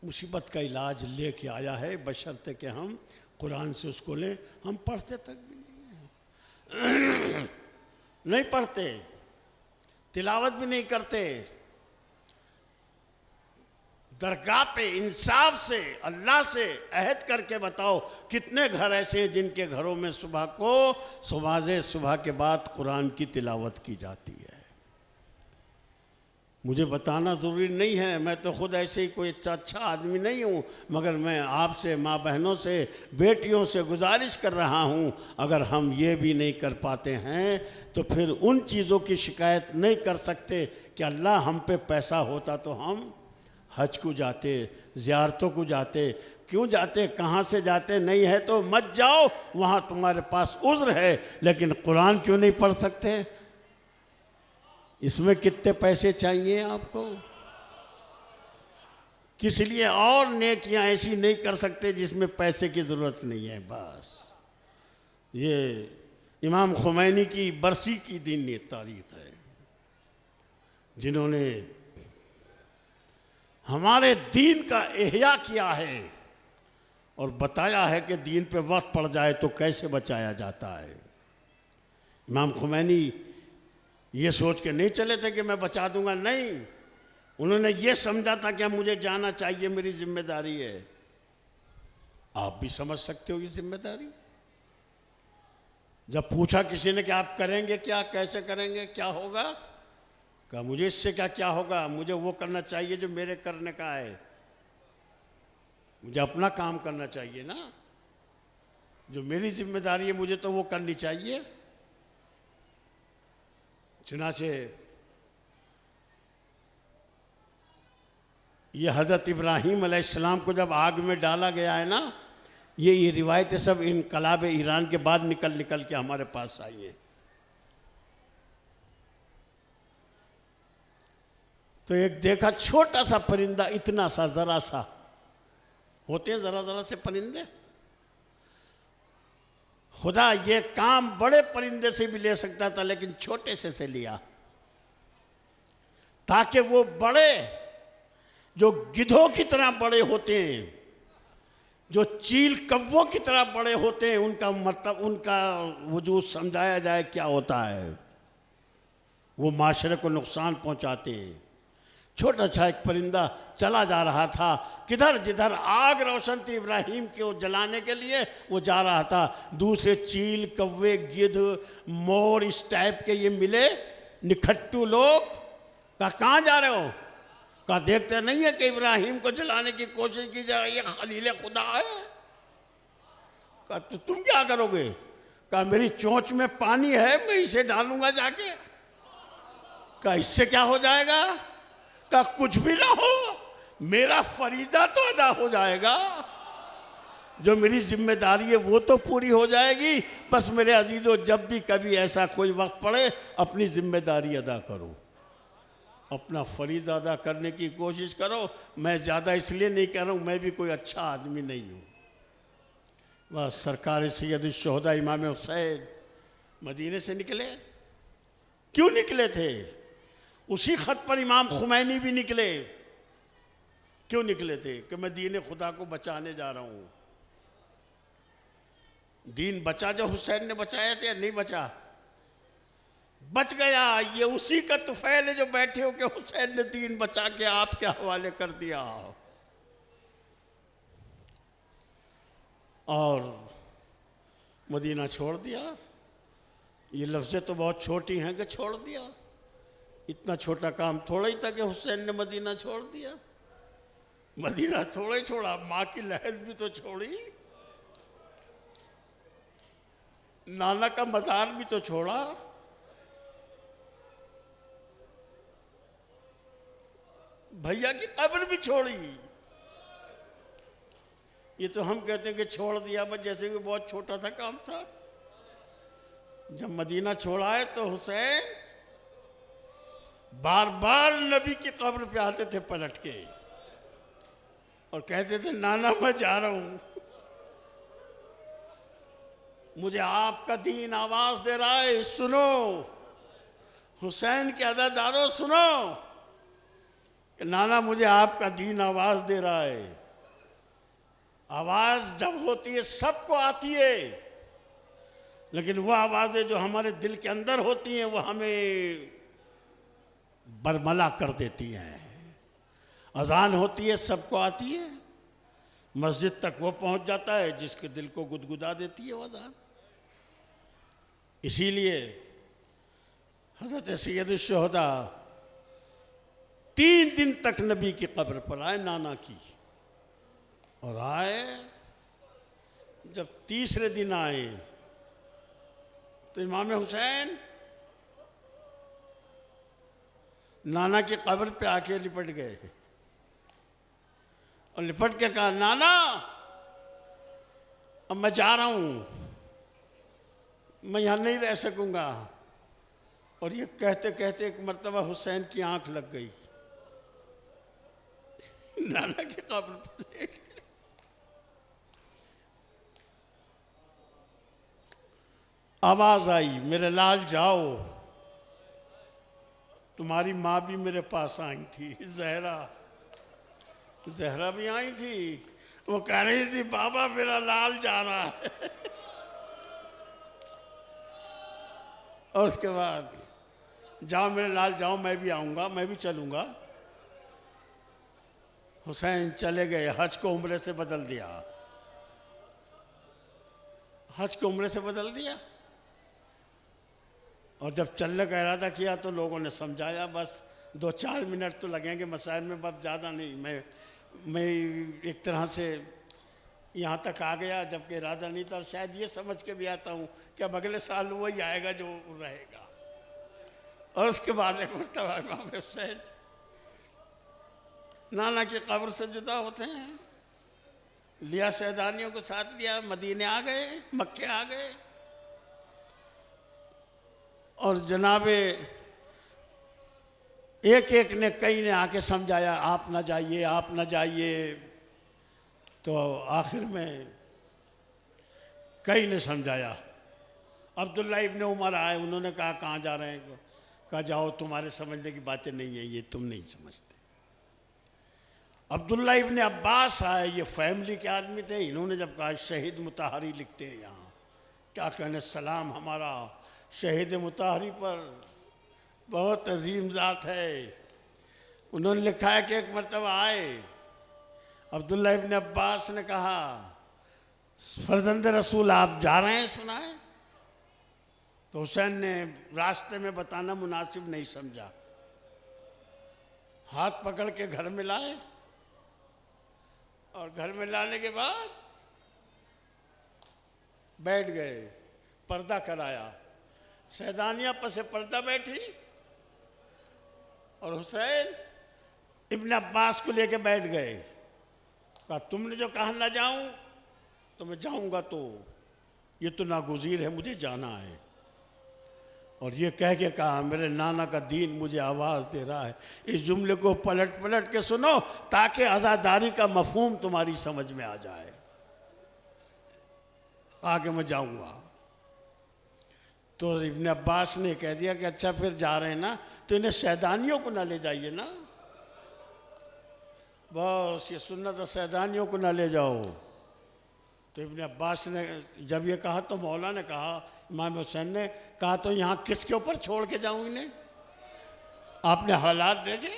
मुसीबत का इलाज लेके आया है, बशर्ते कि हम कुरान से उसको लें। हम पढ़ते तक भी नहीं हैं, नहीं पढ़ते, तिलावत भी नहीं करते। दरगाह पे इंसाफ से अल्लाह से अहद करके बताओ, कितने घर ऐसे हैं जिनके घरों में सुबह के बाद कुरान की तिलावत की जाती है। मुझे बताना ज़रूरी नहीं है, मैं तो खुद ऐसे ही कोई अच्छा आदमी नहीं हूँ, मगर मैं आपसे, माँ बहनों से, बेटियों से गुजारिश कर रहा हूँ, अगर हम ये भी नहीं कर पाते हैं तो फिर उन चीज़ों की शिकायत नहीं कर सकते कि अल्लाह हम पे पैसा होता तो हम हज को जाते, ज़ियारतों को जाते। क्यों जाते, कहाँ से जाते? नहीं है तो मत जाओ, वहाँ तुम्हारे पास उज़्र है, लेकिन कुरान क्यों नहीं पढ़ सकते? इसमें कितने पैसे चाहिए आपको? किस लिए और नेकियां ऐसी नहीं कर सकते जिसमें पैसे की ज़रूरत नहीं है? बस ये इमाम खुमैनी की बरसी की दिन ये तारीख है, जिन्होंने हमारे दीन का इह्या किया है और बताया है कि दीन पे वक्त पड़ जाए तो कैसे बचाया जाता है। इमाम खुमैनी ये सोच के नहीं चले थे कि मैं बचा दूंगा, नहीं, उन्होंने ये समझा था कि अब मुझे जाना चाहिए, मेरी जिम्मेदारी है। आप भी समझ सकते हो ये जिम्मेदारी। जब पूछा किसी ने कि आप करेंगे क्या, कैसे करेंगे, क्या होगा, कहा मुझे इससे क्या होगा, मुझे वो करना चाहिए जो मेरे करने का है। मुझे अपना काम करना चाहिए ना, जो मेरी जिम्मेदारी है मुझे तो वो करनी चाहिए। चुनाचे ये हज़रत इब्राहीम अलैहिस्सलाम को जब आग में डाला गया है ना, ये रिवायतें सब इनकलाब ईरान के बाद निकल के हमारे पास आई हैं। तो एक देखा छोटा सा परिंदा, इतना सा, ज़रा सा, होते हैं ज़रा से परिंदे। खुदा ये काम बड़े परिंदे से भी ले सकता था, लेकिन छोटे से लिया, ताकि वो बड़े, जो गिद्धों की तरह बड़े होते हैं, जो चील कव्वों की तरह बड़े होते हैं, उनका मतलब, उनका वजूद समझाया जाए क्या होता है। वो माशरे को नुकसान पहुंचाते हैं। छोटा सा एक परिंदा चला जा रहा था, किधर जिधर आग रोशन थी इब्राहिम को जलाने के लिए, वो जा रहा था। दूसरे चील, कव्वे, गिद्ध, मोर, इस टाइप के ये मिले निखट्टू लोग। कहा कहाँ जा रहे हो? कहा देखते नहीं है कि इब्राहिम को जलाने की कोशिश की जा रही है, खलील खुदा है। कहा तो तुम क्या करोगे? कहा मेरी चोंच में पानी है, मैं इसे डालूंगा जाके। कहा इससे क्या हो जाएगा? कहा कुछ भी ना हो, मेरा फरीजा तो अदा हो जाएगा, जो मेरी जिम्मेदारी है वो तो पूरी हो जाएगी। बस मेरे अजीजों, जब भी कभी ऐसा कोई वक्त पड़े, अपनी जिम्मेदारी अदा करो। अपना फरीज़ अदा करने की कोशिश करो। मैं ज़्यादा इसलिए नहीं कह रहा हूँ, मैं भी कोई अच्छा आदमी नहीं हूँ। बस सरकार सैयद शुहदा इमाम हुसैन मदीने से निकले। क्यों निकले थे? उसी ख़त पर इमाम खुमैनी भी निकले। क्यों निकले थे? कि मैं दीन खुदा को बचाने जा रहा हूँ। दीन बचा जो हुसैन ने बचाया था या नहीं बचा? बच गया। ये उसी का तुफैल है जो बैठे हो कि हुसैन ने दीन बचा के आपके हवाले कर दिया। और मदीना छोड़ दिया। ये लफ्ज़ें तो बहुत छोटी हैं कि छोड़ दिया। इतना छोटा काम थोड़ा ही था कि हुसैन ने मदीना छोड़ दिया। मदीना थोड़ा ही छोड़ा, माँ की लहर भी तो छोड़ी, नाना का मज़ार भी तो छोड़ा, भैया की कब्र भी छोड़ी। ये तो हम कहते हैं कि छोड़ दिया, बस जैसे कि बहुत छोटा सा काम था। जब मदीना छोड़ा है तो हुसैन बार बार नबी की कब्र पे आते थे पलट के और कहते थे नाना मैं जा रहा हूं, मुझे आपका दीन आवाज दे रहा है, सुनो। हुसैन के अज़ादारों सुनो कि नाना मुझे आपका दीन आवाज दे रहा है। आवाज जब होती है सबको आती है, लेकिन वह आवाजें जो हमारे दिल के अंदर होती हैं वो हमें बरमला कर देती हैं। अजान होती है सबको आती है, मस्जिद तक वो पहुंच जाता है जिसके दिल को गुदगुदा देती है वो अजान। इसीलिए हज़रत सैयद शुहदा 3 दिन तक नबी की कब्र पर आए, नाना की। और आए, जब तीसरे दिन आए तो इमाम हुसैन नाना की कब्र पे आके लिपट गए और लिपट के कहा नाना अब मैं जा रहा हूं, मैं यहां नहीं रह सकूंगा। और ये कहते कहते एक मर्तबा हुसैन की आंख लग गई, नाना की कब्र पर लेट गए। आवाज आई मेरे लाल जाओ, तुम्हारी माँ भी मेरे पास आई थी, जहरा भी आई थी। वो कह रही थी बाबा मेरा लाल जा रहा है। और उसके बाद जाओ मेरे लाल जाओ, मैं भी आऊँगा, मैं भी चलूँगा। हुसैन चले गए, हज को उम्रे से बदल दिया। हज को उम्रे से बदल दिया। और जब चलने का इरादा किया तो लोगों ने समझाया, बस 2-4 मिनट तो लगेंगे मसाइल में, बस ज़्यादा नहीं। मैं एक तरह से यहाँ तक आ गया जबकि इरादा नहीं था, और शायद ये समझ के भी आता हूँ कि अब अगले साल वही आएगा जो रहेगा। और उसके बाद एक मरतबा इमाम हुसैन नाना की कब्र से जुदा होते हैं, लिया सैदानियों को साथ लिया, मदीने आ गए, मक्के आ गए। और जनाबे एक एक ने, कई ने आके समझाया आप ना जाइए, आप ना जाइए। तो आखिर में कई ने समझाया। अब्दुल्ला इब्ने उमर आए, उन्होंने कहा कहाँ जा रहे हैं? कहा जाओ, तुम्हारे समझने की बातें नहीं है, ये तुम नहीं समझते। अब्दुल्ला इब्ने अब्बास आए, ये फैमिली के आदमी थे। इन्होंने जब कहा शहीद मुताहरी लिखते हैं यहाँ, क्या कहने, सलाम हमारा शहीद मुताहरी पर, बहुत अजीम ज़ात है। उन्होंने लिखा है कि एक मरतबा आए, अब्दुल्ला इब्ने अब्बास ने कहा फर्जंद रसूल आप जा रहे हैं सुनाए? तो हुसैन ने रास्ते में बताना मुनासिब नहीं समझा, हाथ पकड़ के घर में लाए। और घर में लाने के बाद बैठ गए, पर्दा कराया, सैदानिया पर से पर्दा बैठी और हुसैन इब्ने अब्बास को लेके बैठ गए। कहा तुमने जो कहा ना जाऊं तो मैं जाऊंगा, तो ये तो नागुज़ीर है, मुझे जाना है। और ये कह के कहा, मेरे नाना का दीन मुझे आवाज़ दे रहा है। इस जुमले को पलट पलट के सुनो ताकि आज़ादारी का मफहूम तुम्हारी समझ में आ जाए। आगे मैं जाऊंगा। तो इब्ने अब्बास ने कह दिया कि अच्छा फिर जा रहे हैं ना, तो इन्हें सैदानियों को ना ले जाइए ना, बस ये सुन्नत सैदानियों को ना ले जाओ। तो इब्ने अब्बास ने जब ये कहा तो मौला ने कहा, इमाम हुसैन ने कहा, तो यहाँ किसके ऊपर छोड़ के जाऊँ इन्हें? आपने हालात देखे?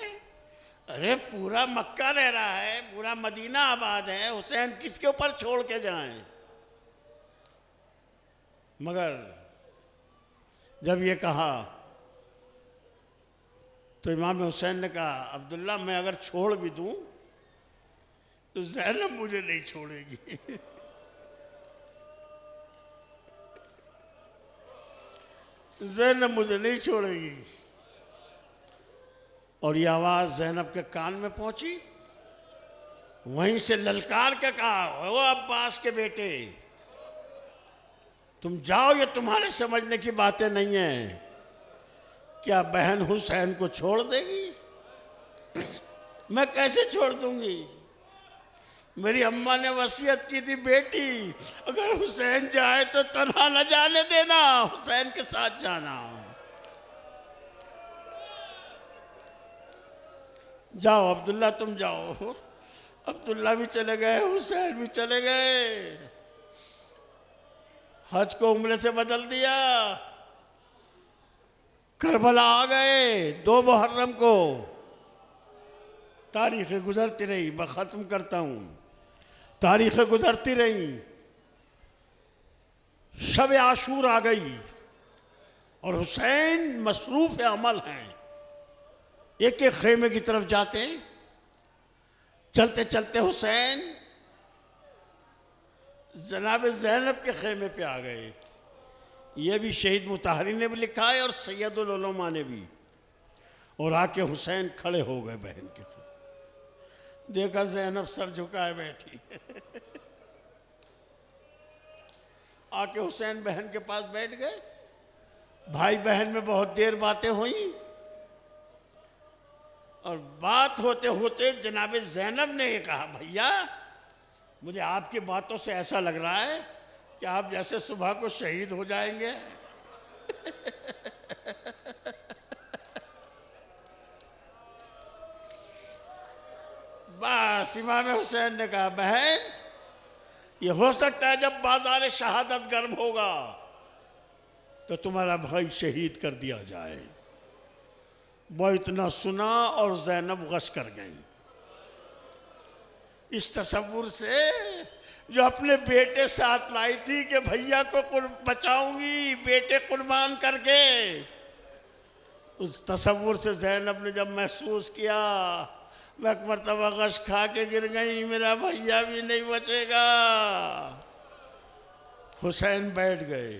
अरे पूरा मक्का रह रहा है, पूरा मदीना आबाद है, हुसैन किसके ऊपर छोड़ के जाएं? मगर जब ये कहा तो इमाम हुसैन ने कहा, अब्दुल्ला मैं अगर छोड़ भी दूं तो ज़ैनब मुझे नहीं छोड़ेगी। ज़ैनब मुझे नहीं छोड़ेगी। और ये आवाज़ ज़ैनब के कान में पहुंची। वहीं से ललकार के कहा, ओ अब्बास के बेटे, तुम जाओ, ये तुम्हारे समझने की बातें नहीं हैं। क्या बहन हुसैन को छोड़ देगी? मैं कैसे छोड़ दूंगी? मेरी अम्मा ने वसीयत की थी, बेटी अगर हुसैन जाए तो तन्हा न जाने देना, हुसैन के साथ जाना। जाओ अब्दुल्ला, तुम जाओ। अब्दुल्ला भी चले गए, हुसैन भी चले गए। हज को उम्रे से बदल दिया। करबला आ गए 2 मुहर्रम को। तारीखें गुजरती रही, मैं ख़त्म करता हूँ। तारीखें गुजरती रही, शब आशूर आ गई और हुसैन मसरूफ़ अमल हैं। एक एक खेमे की तरफ जाते, चलते चलते हुसैन जनाब ज़ैनब के खेमे पे आ गए। ये भी शहीद मुताहरी ने भी लिखा है और सैयदुल उलमा ने भी। और आके हुसैन खड़े हो गए बहन के साथ। देखा ज़ैनब सर झुकाए बैठी। आके हुसैन बहन के पास बैठ गए। भाई बहन में बहुत देर बातें हुई और बात होते होते जनाब ज़ैनब ने ये कहा, भैया मुझे आपकी बातों से ऐसा लग रहा है कि आप जैसे सुबह को शहीद हो जाएंगे। बस इमाम हुसैन ने कहा, बहन ये हो सकता है जब बाजार शहादत गर्म होगा तो तुम्हारा भाई शहीद कर दिया जाए। वो इतना सुना और ज़ैनब गश कर गई इस तसव्वुर से जो अपने बेटे साथ लाई थी कि भैया को बचाऊंगी बेटे कुर्बान करके। उस तसव्वुर से ज़ैनब ने जब महसूस किया, मैं एक मरतबा गश खा के गिर गई, मेरा भैया भी नहीं बचेगा। हुसैन बैठ गए,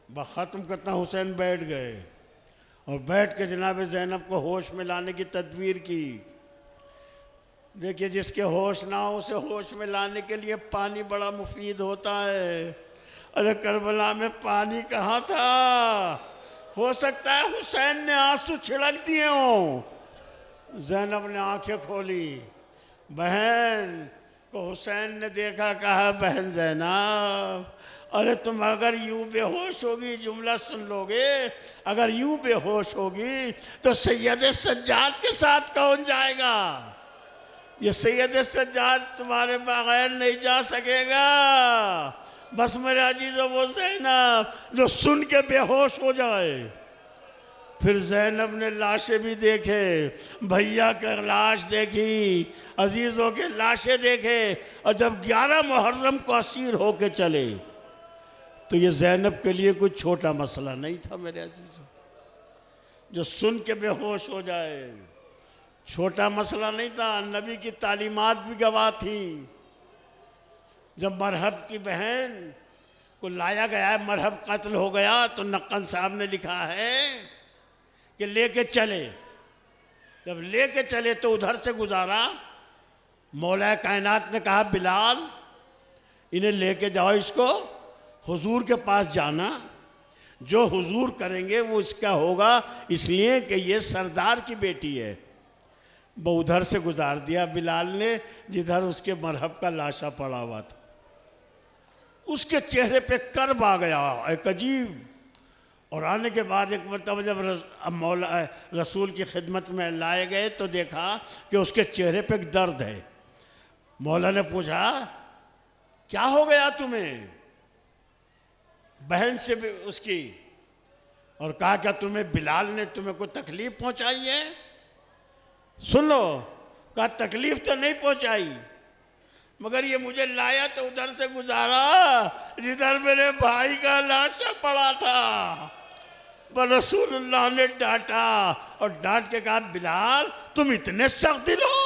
ख़त्म करता हुसैन बैठ गए और बैठ के जनाब ज़ैनब को होश में लाने की तदबीर की। देखिए जिसके होश ना हो उसे होश में लाने के लिए पानी बड़ा मुफीद होता है। अरे करबला में पानी कहाँ था? हो सकता है हुसैन ने आंसू छिड़क दिए हों। ज़ैनब ने आंखें खोली, बहन को हुसैन ने देखा, कहा, बहन ज़ैनब अरे तुम अगर यूं बेहोश होगी, जुमला सुन लोगे, अगर यूं बेहोश होगी तो सैयद सज्जाद के साथ कौन जाएगा? ये सैयद सज्जाद तुम्हारे बगैर नहीं जा सकेगा। बस मेरे अजीज़ों वो ज़ैनब जो सुन के बेहोश हो जाए। फिर ज़ैनब ने लाशें भी देखे, भैया की लाश देखी, अजीज़ों के लाशें देखे। और जब 11 मुहर्रम को असीर होके चले तो ये ज़ैनब के लिए कोई छोटा मसला नहीं था मेरे अजीज़ों। जो सुन के बेहोश हो जाए छोटा मसला नहीं था। नबी की तालीमात भी गवाह थी। जब मरहब की बहन को लाया गया, मरहब कत्ल हो गया, तो नक्कन साहब ने लिखा है कि लेके चले। जब लेके चले तो उधर से गुजारा, मौला कायनात ने कहा, बिलाल इन्हें लेके जाओ, इसको हुजूर के पास जाना। जो हुजूर करेंगे वो इसका होगा, इसलिए कि ये सरदार की बेटी है। वो उधर से गुजार दिया बिलाल ने जिधर उसके मरहब का लाशा पड़ा हुआ था। उसके चेहरे पे कर्ब आ गया एक अजीब। और आने के बाद एक मरतबा जब मौला रसूल की खिदमत में लाए गए तो देखा कि उसके चेहरे पे एक दर्द है। मौला ने पूछा क्या हो गया तुम्हें, बहन से भी उसकी, और कहा क्या तुम्हें बिलाल ने तुम्हें कोई तकलीफ पहुंचाई है? सुन लो, कहा तकलीफ तो नहीं पहुंचाई, मगर ये मुझे लाया तो उधर से गुजारा जिधर मेरे भाई का लाशा पड़ा था। पर रसूलुल्लाह ने डांटा और डांट के कहा बिलाल तुम इतने सख्त दिल हो,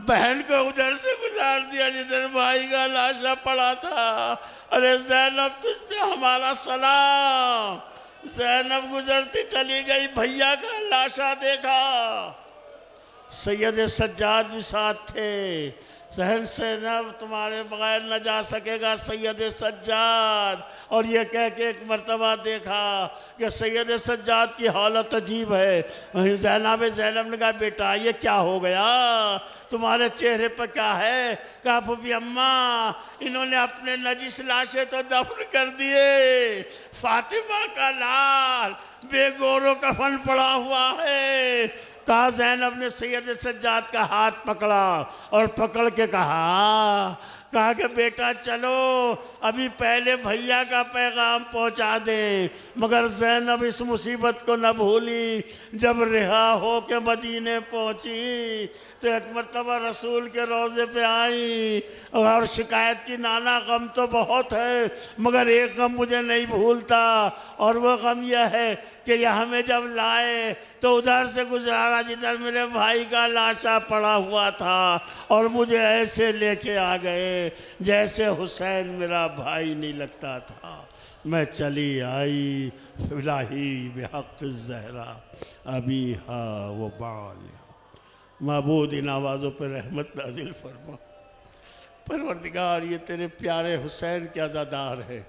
बहन को उधर से गुजार दिया जिधर भाई का लाशा पड़ा था। अरे ज़ैनब तुझ पे हमारा सलाम। ज़ैनब गुजरती चली गई, भैया का लाशा देखा। सैयद सज्जाद भी साथ थे। सहन ज़ैनब तुम्हारे बगैर न जा सकेगा सैयद सज्जाद। और ये कह के एक मर्तबा देखा कि सैयद सज्जाद की हालत अजीब है। वहीं ज़ैनब ने कहा बेटा ये क्या हो गया, तुम्हारे चेहरे पर क्या है? कहा फूफी अम्मा इन्होंने अपने नजिस लाशे तो दफन कर दिए, फातिमा का लाल बेगोरो कफन पड़ा हुआ है। कहा ज़ैनब ने सैयद सज्जाद का हाथ पकड़ा और पकड़ के कहा कि बेटा चलो अभी पहले भैया का पैगाम पहुंचा दे। मगर ज़ैनब इस मुसीबत को न भूली। जब रिहा हो के मदीने पहुंची तो एक मरतबा रसूल के रोज़े पे आई और शिकायत की नाना गम तो बहुत है मगर एक गम मुझे नहीं भूलता, और वो गम यह है कि यहाँ में जब लाए तो उधर से गुजारा जिधर मेरे भाई का लाशा पड़ा हुआ था, और मुझे ऐसे लेके आ गए जैसे हुसैन मेरा भाई नहीं लगता था। मैं चली आई फिलाही बेहक़ ज़हरा अभी हा वो बाल। महबूद इन आवाज़ों पर रहमत नाज़िल फरमा। परवरदिगार ये तेरे प्यारे हुसैन के अज़ादार है,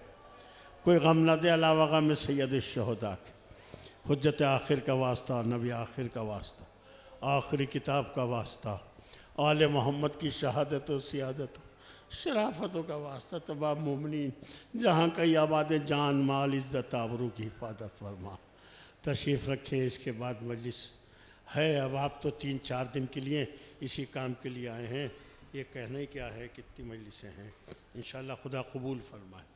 कोई गम न दे अलावा गम सैयद शुहदा के। हुज्जत आखिर का वास्ता, नबी आखिर का वास्ता, आखिरी किताब का वास्ता, आले मोहम्मद की शहादत और सियादत शराफतों का वास्ता, तमाम मोमिनीन जहाँ कई आबाद जान माल इज़्ज़त आबरू की हिफाजत फरमा। तशरीफ़ रखें। इसके बाद मजलिस है। अब आप तो 3-4 दिन के लिए इसी काम के लिए आए हैं, ये कहना ही क्या है कितनी मजलिसें हैं। इंशाअल्लाह खुदा कबूल फरमाए।